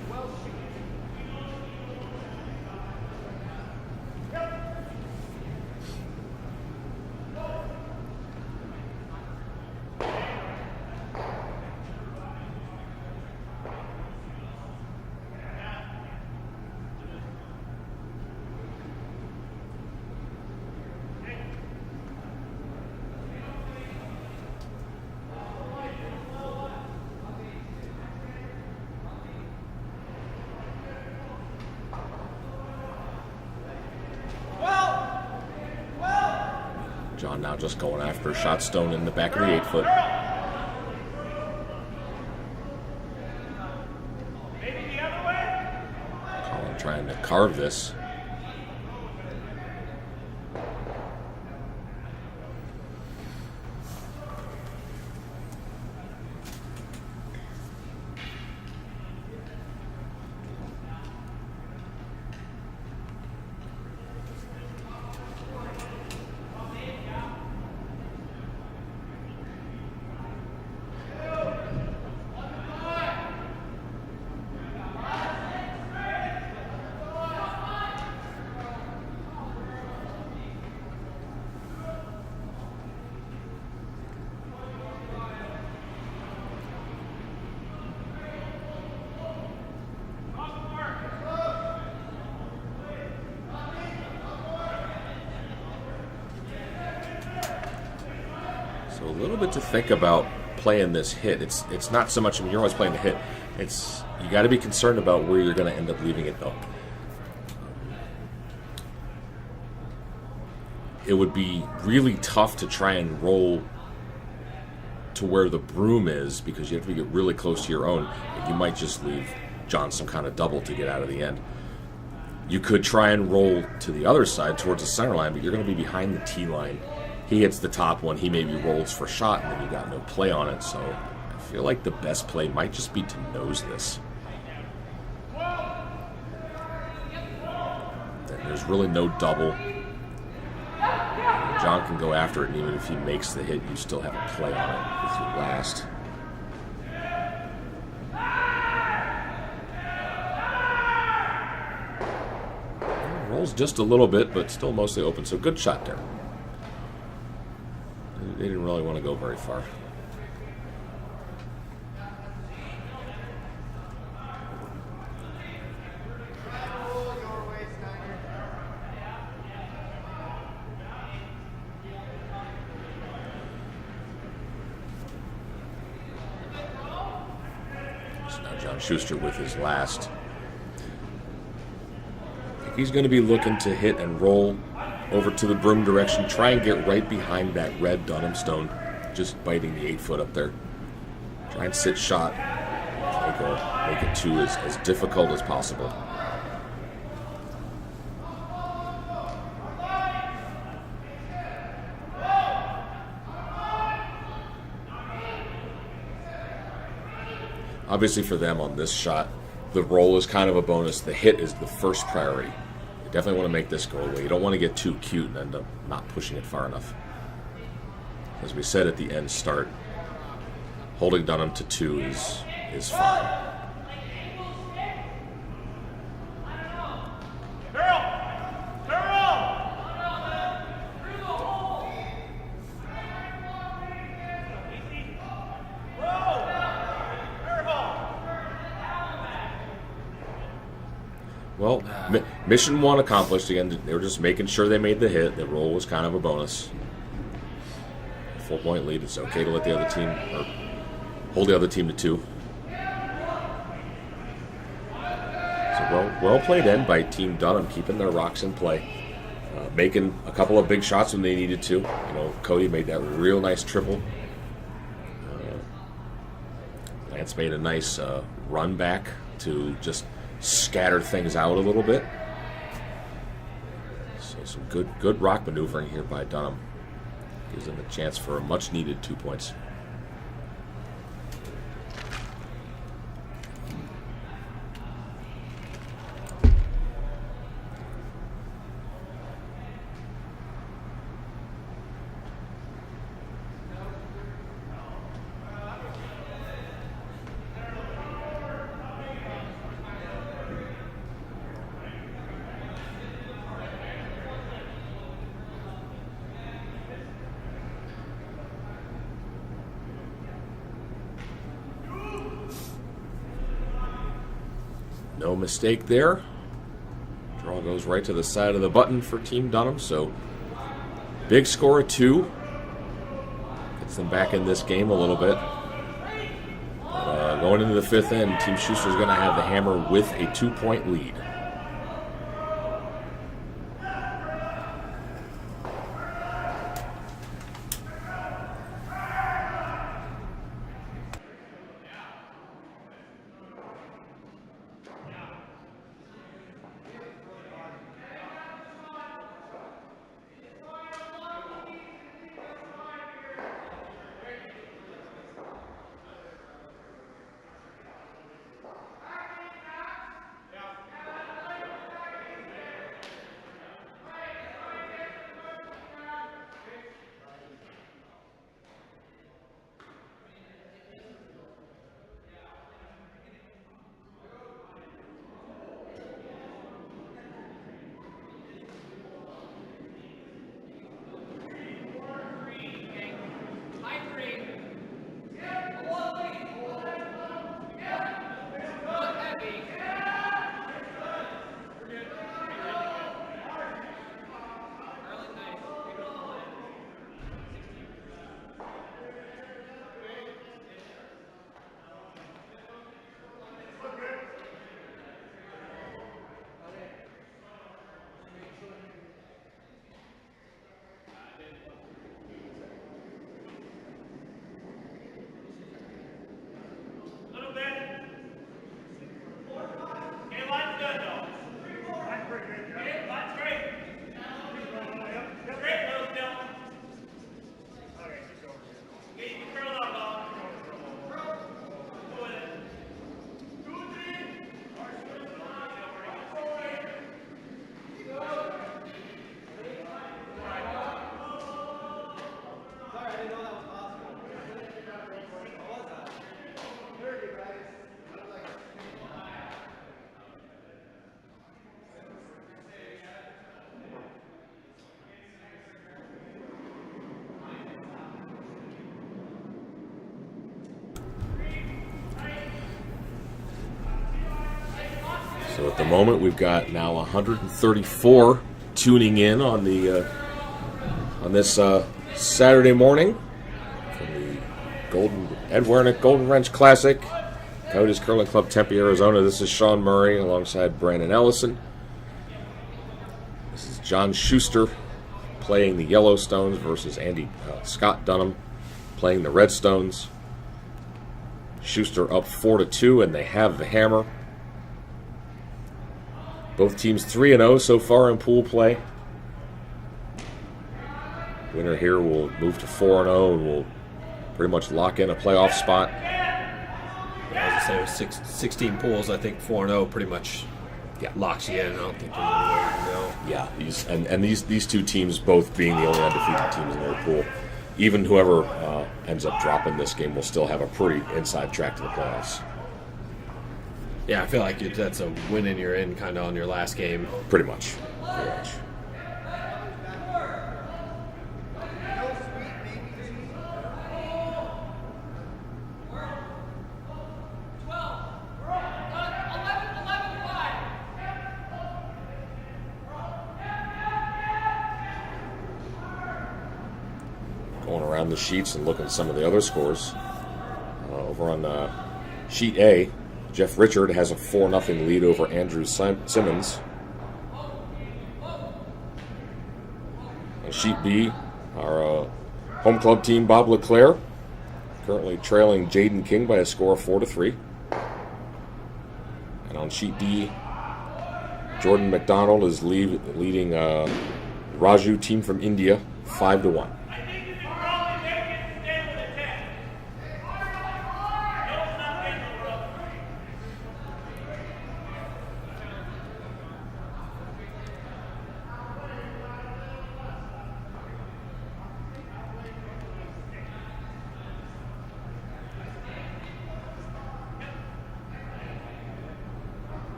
John now just going after shot stone in the back of the 8-foot. Colin trying to carve this. So a little bit to think about playing this hit. It's not so much, I mean, you're always playing the hit. It's, you got to be concerned about where you're going to end up leaving it, though. It would be really tough to try and roll to where the broom is, because you have to get really close to your own, and you might just leave John some kind of double to get out of the end. You could try and roll to the other side towards the center line, but you're going to be behind the tee line. He hits the top one, he maybe rolls for shot, and then you got no play on it. So I feel like the best play might just be to nose this. And there's really no double. John can go after it, and even if he makes the hit, you still have a play on it with your last. Travels just a little bit, but still mostly open. So good shot there. They didn't really want to go very far. So now John Schuster with his last. I think he's going to be looking to hit and roll over to the broom direction, try and get right behind that red Dunham stone, just biting the 8-foot up there. Try and sit shot, make it two as difficult as possible. Obviously for them on this shot, the roll is kind of a bonus. The hit is the first priority. You definitely want to make this go away. You don't want to get too cute and end up not pushing it far enough. As we said at the end start, holding Dunham to 2 is fine. Well, mission 1 accomplished. Again, they were just making sure they made the hit. The roll was kind of a bonus. 4-point lead. It's okay to let the other team, or hold the other team to 2. So well played in by Team Dunham, keeping their rocks in play. Making a couple of big shots when they needed to. You know, Cody made that real nice triple. Lance made a nice run back to just scatter things out a little bit. So some good rock maneuvering here by Dunham. Gives them a chance for a much needed 2 points. No mistake there. Draw goes right to the side of the button for Team Dunham. So big score of 2. Gets them back in this game a little bit. But, going into the 5th end, Team Schuster is going to have the hammer with a 2-point lead. at the moment, we've got now 134 tuning in on the on this Saturday morning from the Werenich Golden Wrench Classic, Coyotes Curling Club, Tempe, Arizona. This is Sean Murray alongside Brandon Ellison. This is John Schuster playing the Yellowstones versus Scott Dunham playing the Redstones. Schuster up 4-2, and they have the hammer. Both teams 3-0 so far in pool play. Winner here will move to 4-0 and will pretty much lock in a playoff spot. As I say, with 16 pools, I think 4-0 pretty much locks you in. I don't think there's any way you can go. Yeah, these two teams both being the only undefeated teams in their pool. Even whoever ends up dropping this game will still have a pretty inside track to the playoffs. Yeah, I feel like that's a win and you're in kind of on your last game. Pretty much. Going around the sheets and looking at some of the other scores. Over on sheet A, Jeff Richard has a 4-0 lead over Andrew Simmons. On sheet B, our home club team, Bob LeClaire, currently trailing Jaden King by a score of 4-3. And on sheet D, Jordan McDonald is leading Raju team from India 5-1.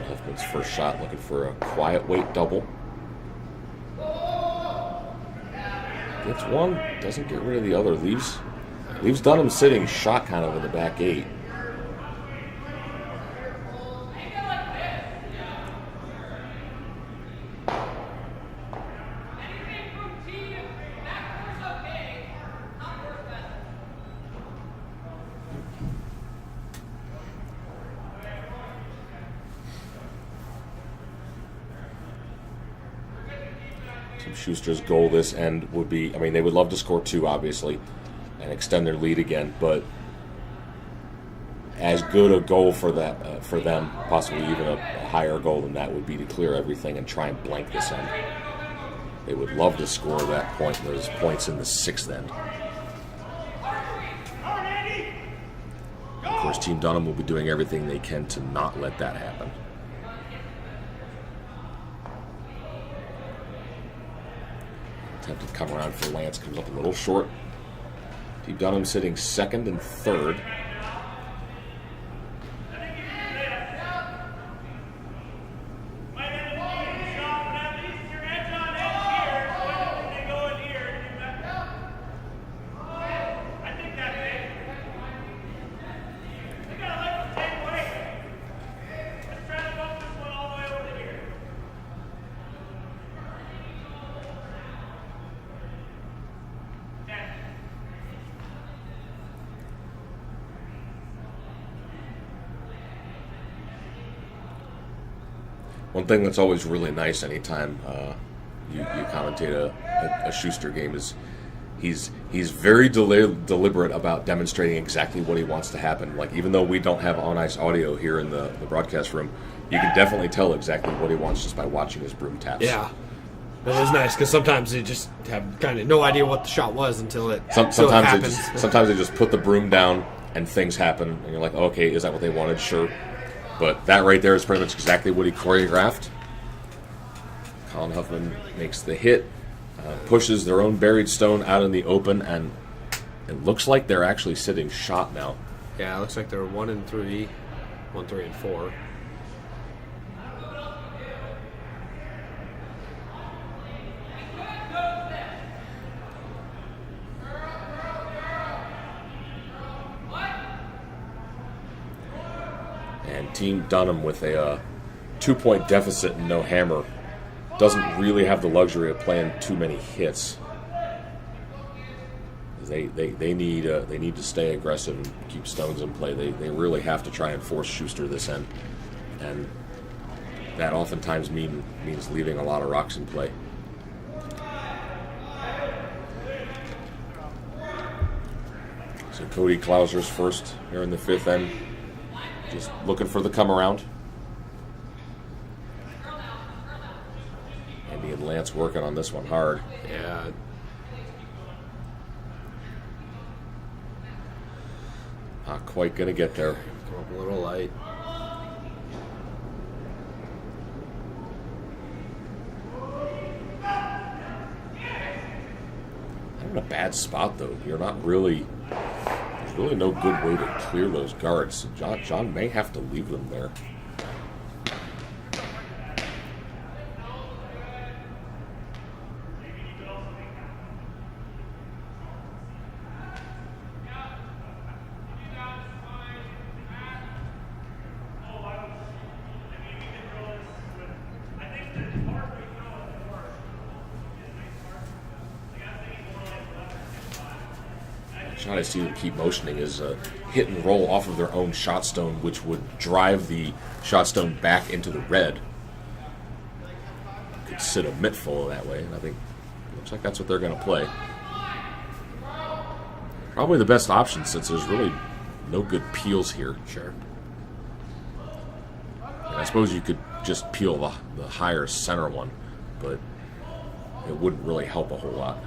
Huffman's first shot, looking for a quiet weight double. Gets one, doesn't get rid of the other. Leaves Dunham sitting shot kind of in the back eight. Schuster's goal this end would be, they would love to score 2, obviously, and extend their lead again, but as good a goal for them, possibly even a higher goal than that, would be to clear everything and try and blank this end. They would love to score those points in the 6th end. Of course, Team Dunham will be doing everything they can to not let that happen. Attempted to come around for Lance, comes up a little short. Team Dunham sitting 2nd and 3rd. One thing that's always really nice anytime you commentate a Schuster game is he's very deliberate about demonstrating exactly what he wants to happen. Like, even though we don't have on-ice audio here in the broadcast room, you can definitely tell exactly what he wants just by watching his broom taps. Yeah. But it's nice because sometimes they just have kind of no idea what the shot was until it happens. Sometimes they just put the broom down and things happen, and you're like, okay, is that what they wanted? Sure. But that right there is pretty much exactly what he choreographed. Colin Huffman makes the hit, pushes their own buried stone out in the open, and it looks like they're actually sitting shot now. Yeah, it looks like they're 1 and 3, 1, 3, and 4. And Team Dunham with a 2-point deficit and no hammer doesn't really have the luxury of playing too many hits. They need to stay aggressive and keep stones in play. They really have to try and force Schuster this end, and that oftentimes means leaving a lot of rocks in play. So Cody Klauser's first here in the 5th end, just looking for the come around. Andy and Lance working on this one hard. Yeah. Not quite going to get there. Come up a little light. Not in a bad spot, though. You're not really... There's really no good way to clear those guards. John may have to leave them there. Shot I see them keep motioning is a hit and roll off of their own shot stone, which would drive the shot stone back into the red. Could sit a mitt full that way, and I think it looks like that's what they're going to play. Probably the best option since there's really no good peels here. Sure. And I suppose you could just peel the higher center one, but it wouldn't really help a whole lot.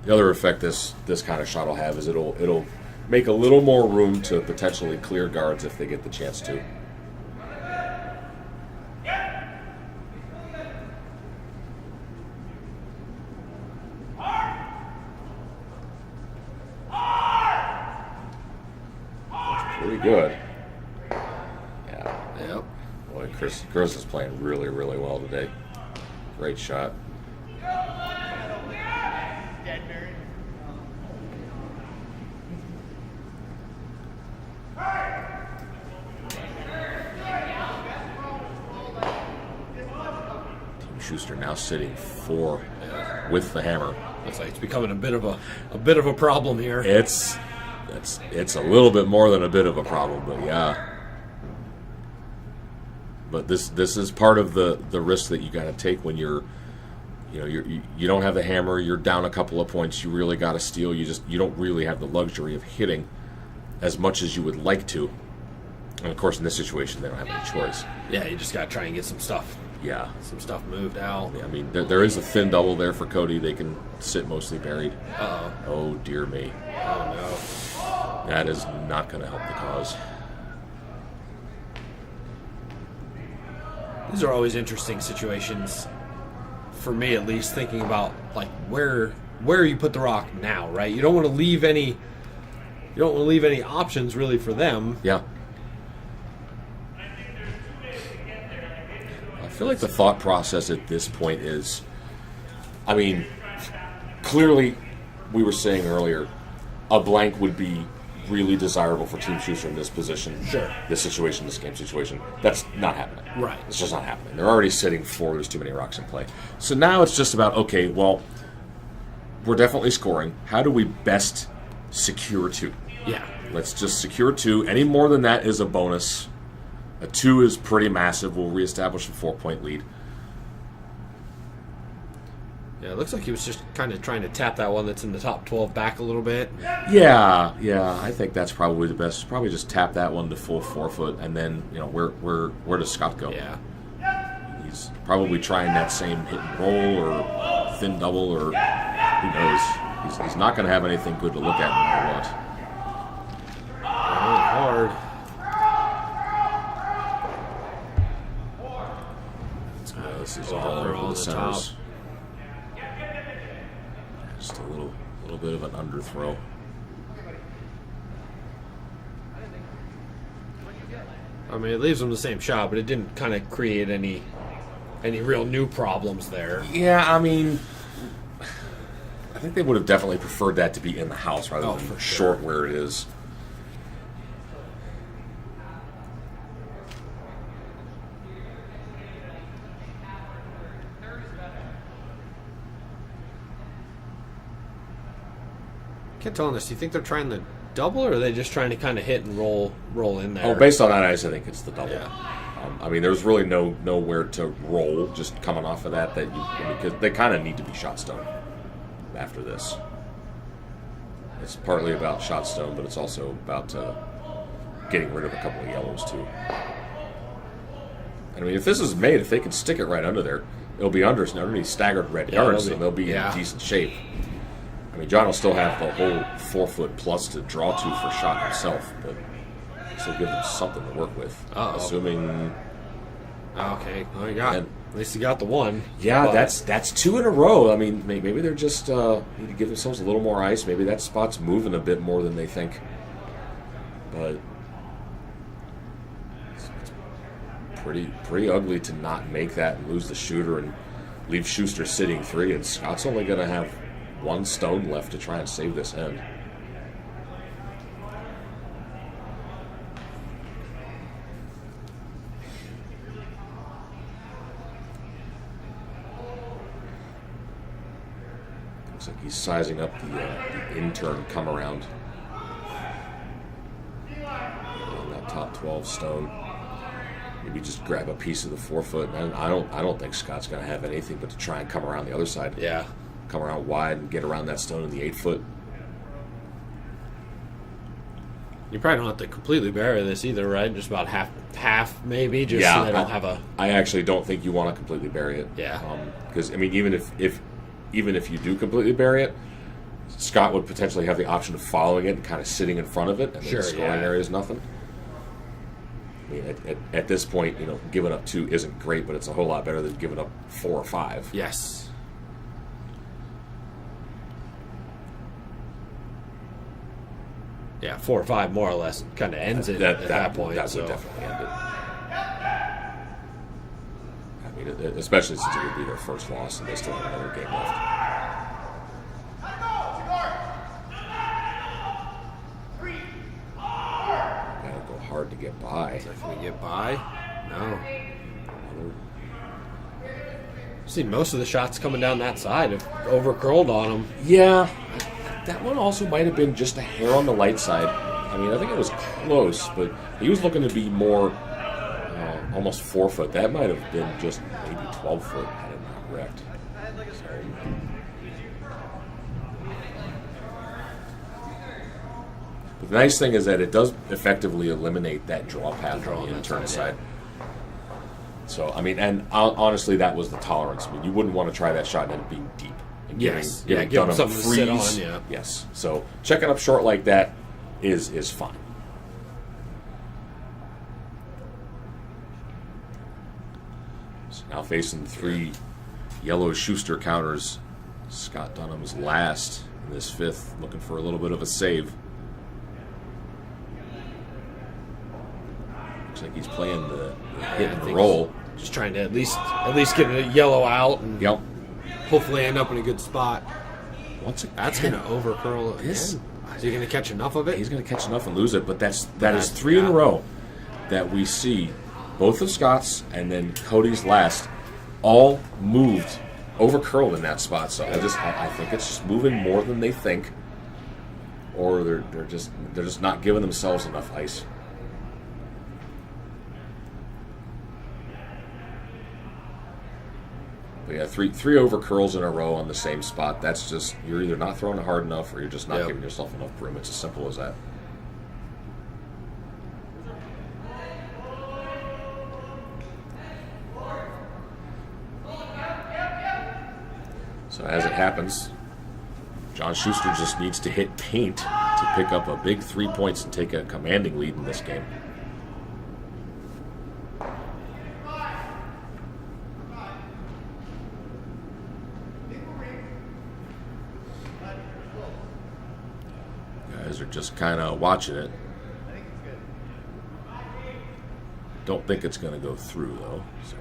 The other effect this kind of shot will have is it'll make a little more room to potentially clear guards if they get the chance to. That's pretty good. Yeah. Yep. Boy, Chris is playing really, really well today. Great shot. Schuster now sitting 4 with the hammer. Looks like it's becoming a bit of a problem here. It's a little bit more than a bit of a problem, but yeah. But this is part of the risk that you got to take when you don't have the hammer. You're down a couple of points. You really got to steal. You don't really have the luxury of hitting as much as you would like to. And of course, in this situation, they don't have any choice. Yeah, you just got to try and get some stuff. Yeah. Some stuff moved out. I mean, there is a thin double there for Cody. They can sit mostly buried. Uh-oh. Oh, dear me. Oh, no. That is not going to help the cause. These are always interesting situations, for me at least, thinking about, like, where you put the rock now, right? You don't want to leave any options, really, for them. Yeah. I feel like the thought process at this point is, I mean, clearly, we were saying earlier, a blank would be really desirable for Team Schuster in this position. Sure. This situation, this game situation. That's not happening. Right. It's just not happening. They're already sitting 4. There's too many rocks in play. So now it's just about, okay, well, we're definitely scoring. How do we best secure 2? Yeah. Let's just secure 2. Any more than that is a bonus. A 2 is pretty massive. We'll reestablish a 4-point lead. Yeah, it looks like he was just kind of trying to tap that one that's in the top 12 back a little bit. Yeah. I think that's probably the best. Probably just tap that one to full 4-foot, and then where does Scott go? Yeah. He's probably trying that same hit and roll or thin double or who knows. He's not going to have anything good to look at no matter what. Hard. This is all over the centers. Top. Just a little bit of an underthrow. I mean, it leaves them the same shot, but it didn't kind of create any real new problems there. Yeah, I mean, I think they would have definitely preferred that to be in the house rather than for short where it is. Can't tell on this. Do you think they're trying the double, or are they just trying to kind of hit and roll in there? Oh, based on that, I think it's the double. Yeah. I mean, there's really nowhere to roll just coming off of that because they kind of need to be shot stone after this. It's partly about shot stone, but it's also about getting rid of a couple of yellows too. I mean, if this is made, if they can stick it right under there, it'll be underneath staggered red yards, so they'll be in decent shape. I mean, John will still have the whole 4 foot plus to draw to for shot himself, but still give them something to work with. Assuming. Okay, well, at least you got the one. Yeah, that's 2 in a row. I mean, maybe they're just need to give themselves a little more ice. Maybe that spot's moving a bit more than they think. But it's pretty ugly to not make that and lose the shooter and leave Schuster sitting 3. And Scott's only going to have 1 stone left to try and save this end. Looks like he's sizing up the intern come around on that top 12 stone. Maybe just grab a piece of the 4 foot. And I don't think Scott's going to have anything but to try and come around the other side. Yeah. Come around wide and get around that stone in the 8 foot. You probably don't have to completely bury this either, right? Just about half maybe, just yeah, so they don't have a... I actually don't think you want to completely bury it. Yeah. Because, I mean, even if you do completely bury it, Scott would potentially have the option of following it and kind of sitting in front of it, and the scoring area is nothing. I mean, at this point, giving up 2 isn't great, but it's a whole lot better than giving up 4 or 5. Yes. Yeah, 4 or 5 more or less kind of ends it at that point. That would definitely end it. I mean, especially since it would be their first loss and they still have another game left. Gotta go hard to get by. Can we get by? No. See, most of the shots coming down that side have overcurled on them. Yeah. That one also might have been just a hair on the light side. I mean, I think it was close, but he was looking to be more almost 4 foot. That might have been just maybe 12 foot had it not wrecked. So. But the nice thing is that it does effectively eliminate that draw path on the intern side. So, I mean, and honestly, that was the tolerance. I mean, you wouldn't want to try that shot and it being deep. Yes, give them something to sit on. Yeah. Yes, so checking up short like that is fine. So now facing 3 yellow Schuster counters. Scott Dunham's last in this 5th, looking for a little bit of a save. Looks like he's playing the hit and roll. Just trying to at least get a yellow out and hopefully end up in a good spot. That's going to overcurl again. Is he going to catch enough of it? He's going to catch enough and lose it, but that is 3 in a row that we see both of Scott's and then Cody's last all moved, overcurled in that spot. So I think it's just moving more than they think, or they're just not giving themselves enough ice. But yeah, three over curls in a row on the same spot. That's just, you're either not throwing it hard enough or you're just not giving yourself enough room. It's as simple as that. So as it happens, John Schuster just needs to hit paint to pick up a big 3 points and take a commanding lead in this game. Guys are just kind of watching it. Don't think it's going to go through, though. So.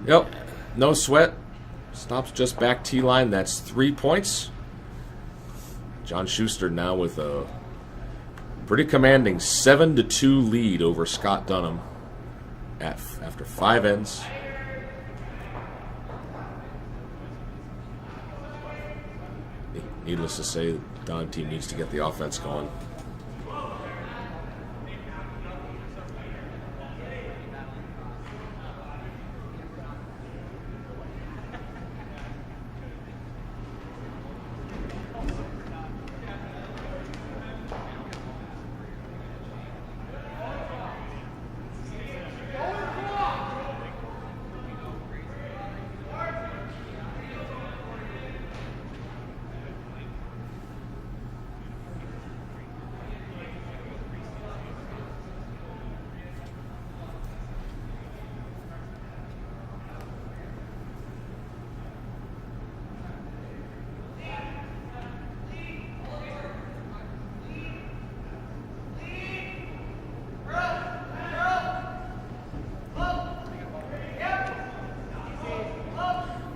Yep, no sweat. Stops just back T-line. That's 3 points. John Schuster now with a pretty commanding 7-2 lead over Scott Dunham after 5 ends. Needless to say, the Dunham team needs to get the offense going.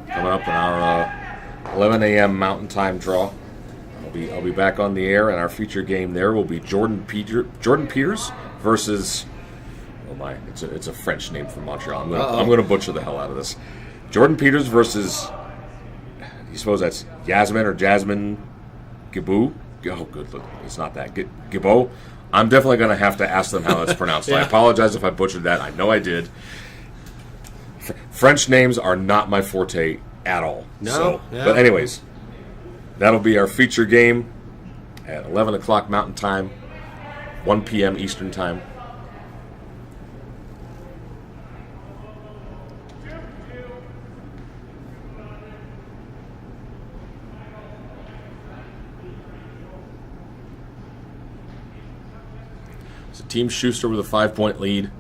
Coming up in our 11 a.m. Mountain Time draw. I'll be back on the air, and our feature game there will be Jordan Peters versus. Oh my! It's a French name from Montreal. I'm gonna butcher the hell out of this. Jordan Peters versus. You suppose that's Yasmin or Jasmine Gibou? Oh, good. Look, it's not that. Gibou. I'm definitely gonna have to ask them how that's pronounced. Yeah. I apologize if I butchered that. I know I did. French names are not my forte at all. No. So, yeah. But anyways, that'll be our feature game at 11 o'clock Mountain Time, 1 p.m. Eastern Time. So Team Schuster with a 5-point lead.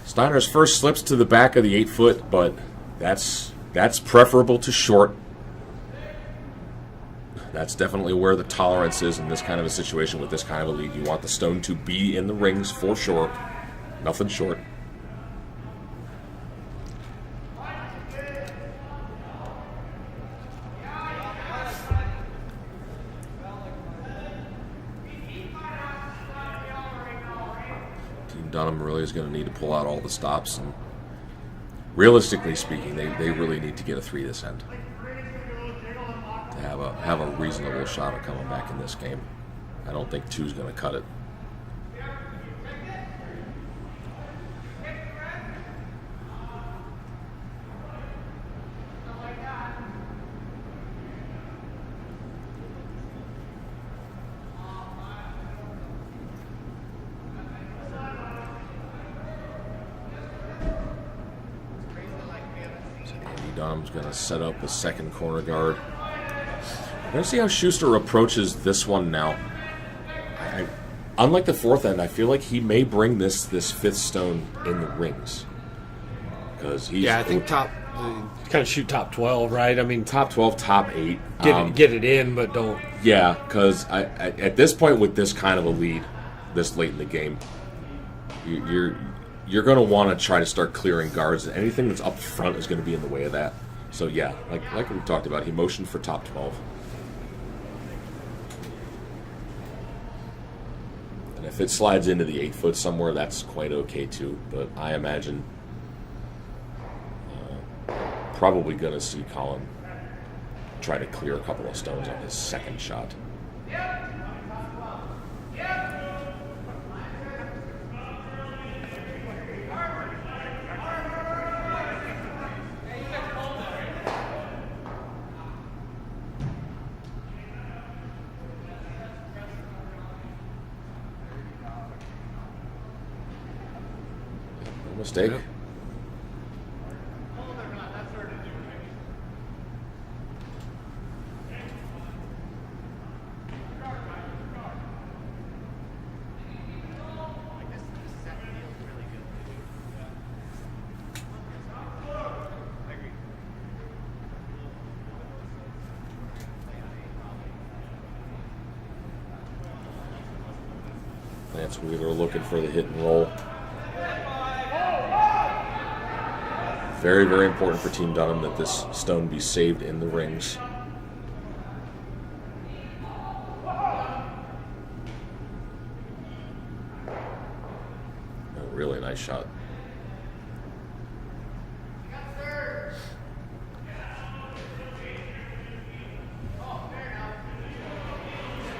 Steiner's first slips to the back of the 8-foot, but that's preferable to short. That's definitely where the tolerance is in this kind of a situation with this kind of a lead. You want the stone to be in the rings for sure. Nothing short. Dunham really is going to need to pull out all the stops, and realistically speaking, they really need to get a 3 this end to have a reasonable shot at coming back in this game. I don't think 2 is going to cut it. Dunham's going to set up a second corner guard. We're going to see how Schuster approaches this one now. Unlike the 4th end, I feel like he may bring this 5th stone in the rings. Because he's... Yeah, I think kind of shoot top 12, right? I mean, top 12, top 8. Get it in, but don't... Yeah, because at this point with this kind of a lead, this late in the game, you're going to want to try to start clearing guards. Anything that's up front is going to be in the way of that. So, yeah, like we talked about, he motioned for top 12. And if it slides into the 8-foot somewhere, that's quite okay, too. But I imagine probably going to see Colin try to clear a couple of stones on his second shot. Mistake. Yep. Lance Wheeler looking for the hit and roll. Very, very important for Team Dunham that this stone be saved in the rings. nice shot.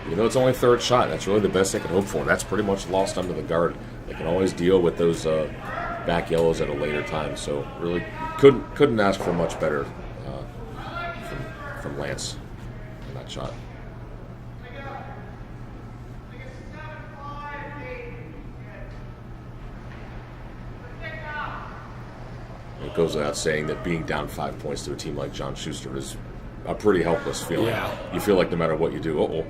Even though it's only third shot, that's really the best they can hope for. That's pretty much lost under the guard. They can always deal with those back yellows at a later time. So really couldn't ask for much better from Lance in that shot. It goes without saying that being down 5 points to a team like John Schuster is a pretty helpless feeling. Yeah. You feel like no matter what you do,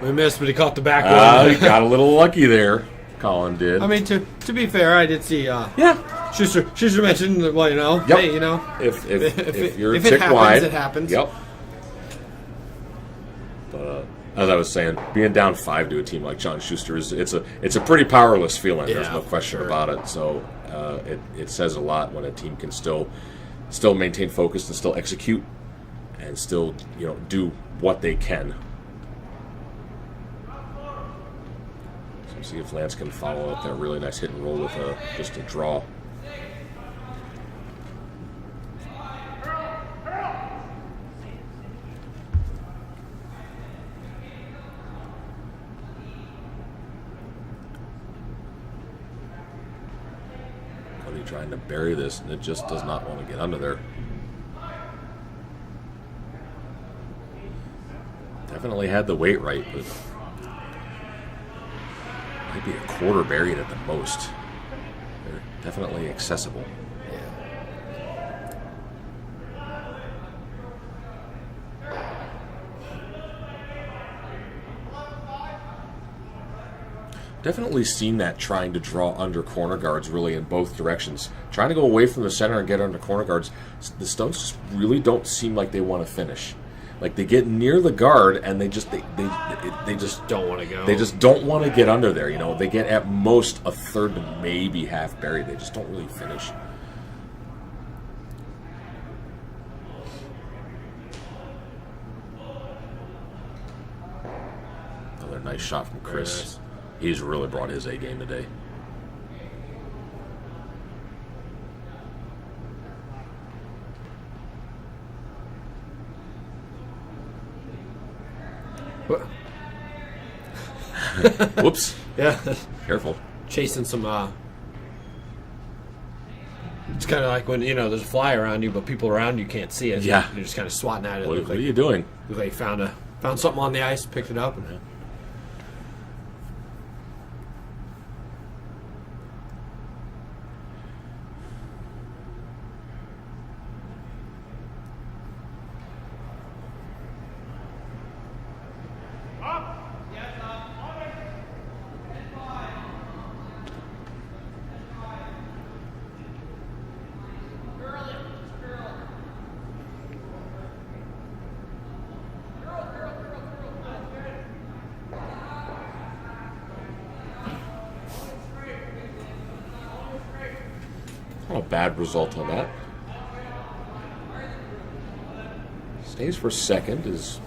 We missed, but he caught the back one. he got a little lucky there. Colin did. I mean, to be fair, I did see. Schuster mentioned that. Well, Yep. hey, if you're if tick it happens, wide, it happens. Yep. But as I was saying, being down 5 to a team like John Schuster it's a pretty powerless feeling. There's Yeah, no question sure. about it. So it says a lot when a team can still maintain focus and still execute and still do what they can. So see if Lance can follow up that really nice hit and roll with just a draw. Trying to bury this, and it just does not want to get under there. Definitely had the weight right, but maybe a quarter buried at the most. They're definitely accessible. Definitely seen that trying to draw under corner guards really in both directions. Trying to go away from the center and get under corner guards. The Stones just really don't seem like they want to finish. Like they get near the guard and they just Don't want to go. They just don't want to get under there. They get at most a third to maybe half buried. They just don't really finish. Another nice shot from Chris. Very nice. He's really brought his A game today. Whoops. Yeah. Careful. Chasing some. It's kind of like when there's a fly around you, but people around you can't see it. Yeah. You're just kind of swatting at it. What are you doing? Look like you found something on the ice, picked it up, and. Not a bad result on that. Stays for second, is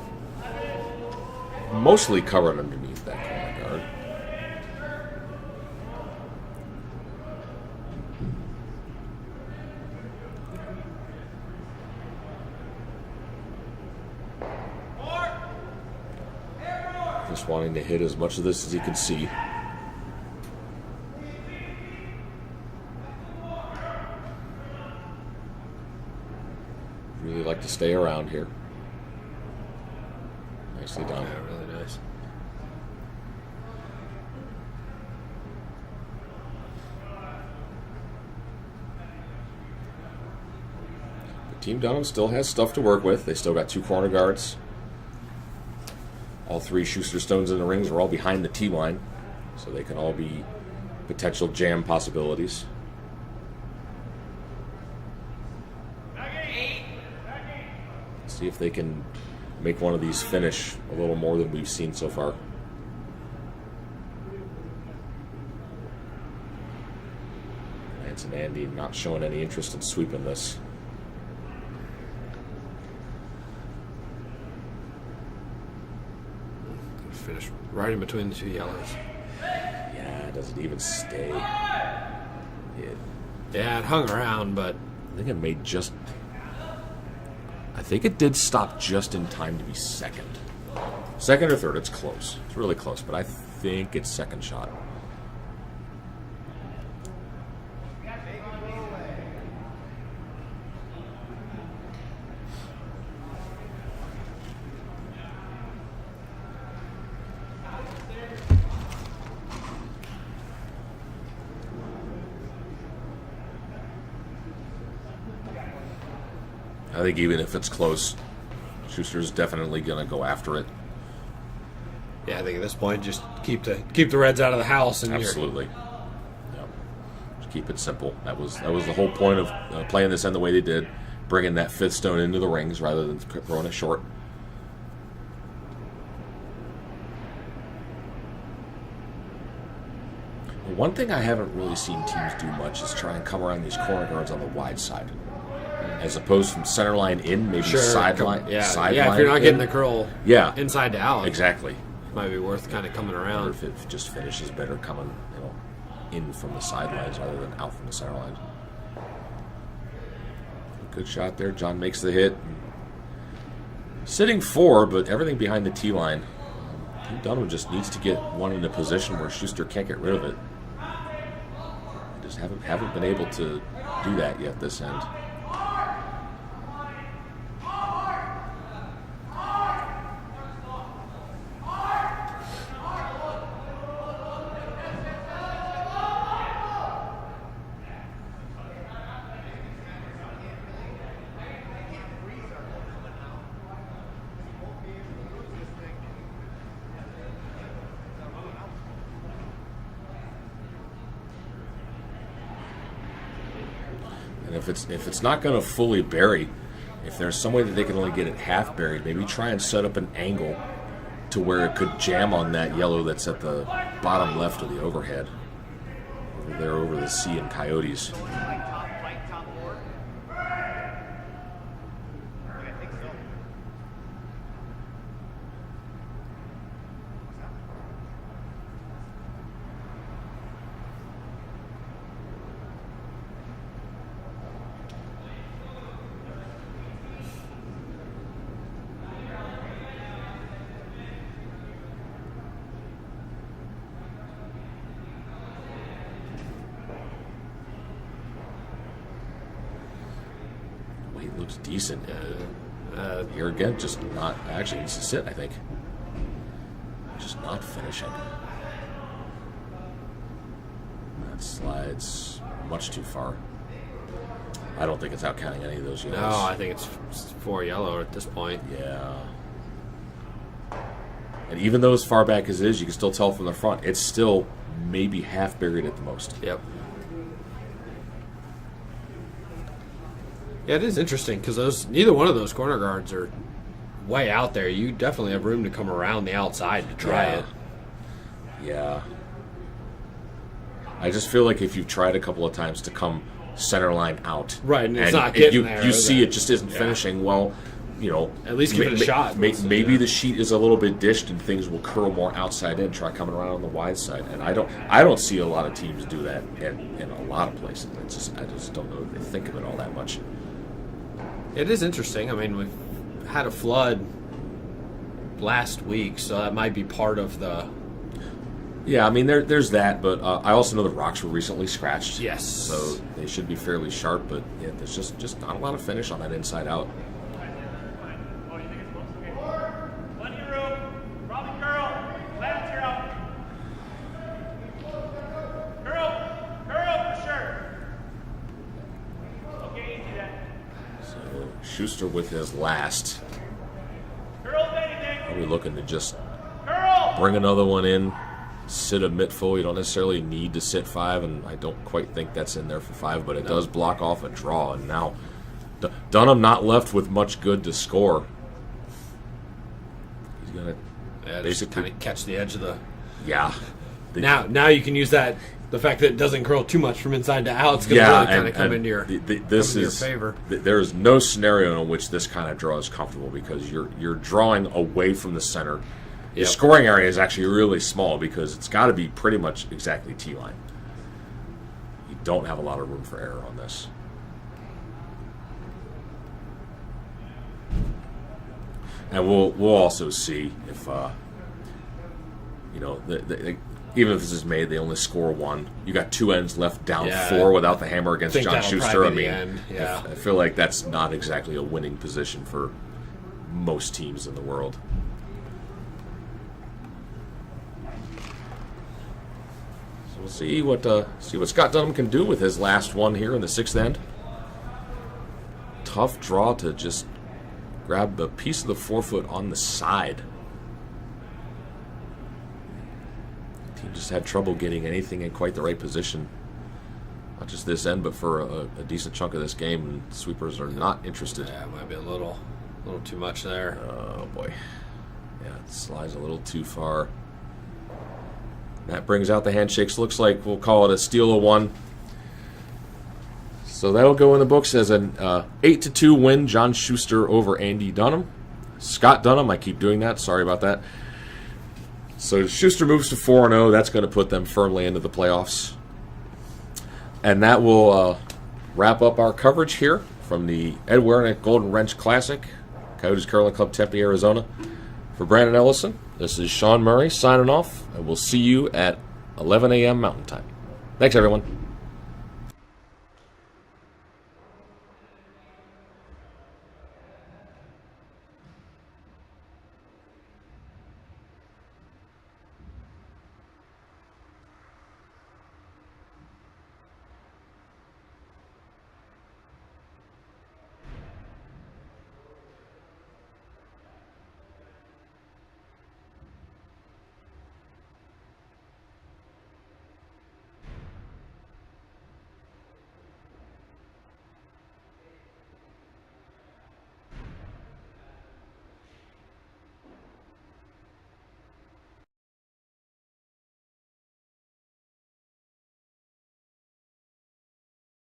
mostly covered underneath that corner guard. Just wanting to hit as much of this as he could see. Really like to stay around here. Nicely done. Yeah, really nice. Team Dunham still has stuff to work with. They still got 2 corner guards. All 3 Schuster Stones in the rings are all behind the T line, so they can all be potential jam possibilities. See if they can make one of these finish a little more than we've seen so far. Lance and Andy not showing any interest in sweeping this. Finish right in between the 2 yellows. Yeah, it doesn't even stay. Yeah, it hung around, but I think it made just. I think it did stop just in time to be second. Second or third, it's close. It's really close, but I think it's second shot. I think even if it's close, Schuster's definitely going to go after it. yeah, I think at this point, just keep the Reds out of the house. And Absolutely. Yep. Just keep it simple. That was the whole point of playing this end the way they did, bringing that fifth stone into the rings rather than throwing it short. One thing I haven't really seen teams do much is try and come around these corner guards on the wide side, as opposed from center line in, maybe sideline. Yeah, sideline if you're not getting in. the curl inside to out, Exactly. might be worth kind of coming Or around. if it just finishes better coming, in from the sidelines rather than out from the center line. Good shot there. John makes the hit. Sitting 4, but everything behind the tee line. Dunham just needs to get one in a position where Schuster can't get rid of it. Just haven't been able to do that yet this end. And if it's not going to fully bury, if there's some way that they can only get it half buried, maybe try and set up an angle to where it could jam on that yellow that's at the bottom left of the overhead. Over there over the C and Coyotes. Right top board. I think so. Weight looks decent. Here again, just not actually needs to sit, I think. Just not finishing. That slides much too far. I don't think it's out counting any of those units. No, I think it's 4 yellow at this point. Yeah. And even though as far back as it is, you can still tell from the front, it's still maybe half buried at the most. Yep. Yeah, it is interesting because neither one of those corner guards are way out there. You definitely have room to come around the outside to try it. Yeah. I just feel like if you've tried a couple of times to come center line out, right, and it's not getting there, you see it just isn't finishing. Well, at least give it a shot. Maybe the sheet is a little bit dished and things will curl more outside in. Try coming around on the wide side, and I don't see a lot of teams do that in a lot of places. I just don't know if they think of it all that much. It is interesting. I mean, we've had a flood last week, so that might be part of the. Yeah, I mean, there's that, but I also know the rocks were recently scratched. Yes. So they should be fairly sharp, but yeah, there's just not a lot of finish on that inside out. Oh, you think it's close? Okay. Plenty of room. Probably curl. Left here out. Curl for sure. Okay, easy then. So Schuster with his last. Curl if anything. Are we looking to just Curl. bring another one in? Sit a mitt full. You don't necessarily need to sit 5, and I don't quite think that's in there for 5, but it does block off a draw. And now Dunham not left with much good to score. He's gonna basically kind of catch the edge of the. Yeah. Now you can use that. The fact that it doesn't curl too much from inside to out, it's going to really kind of come into your your favor. There is no scenario in which this kind of draw is comfortable because you're drawing away from the center. The scoring area is actually really small because it's got to be pretty much exactly T-line. You don't have a lot of room for error on this. And we'll also see if you know, even if this is made, they only score 1. You got 2 ends left, down 4 without the hammer against John Schuster. I mean, I feel like that's not exactly a winning position for most teams in the world. So we'll see what Scott Dunham can do with his last one here in the 6th end. Tough draw to just grab a piece of the forefoot on the side. Team just had trouble getting anything in quite the right position. Not just this end, but for a decent chunk of this game. And sweepers are not interested. Yeah, it might be a little too much there. Oh boy, yeah, it slides a little too far. That brings out the handshakes. Looks like we'll call it a steal of 1. So that'll go in the books as an 8-2 win, John Schuster over Andy Dunham. Scott Dunham, I keep doing that. Sorry about that. So Schuster moves to 4-0. That's going to put them firmly into the playoffs. And that will wrap up our coverage here from the Ed Werenich Golden Wrench Classic, Coyotes Curling Club, Tempe, Arizona. For Brandon Ellison, this is Sean Murray signing off, and we'll see you at 11 a.m. Mountain Time. Thanks, everyone.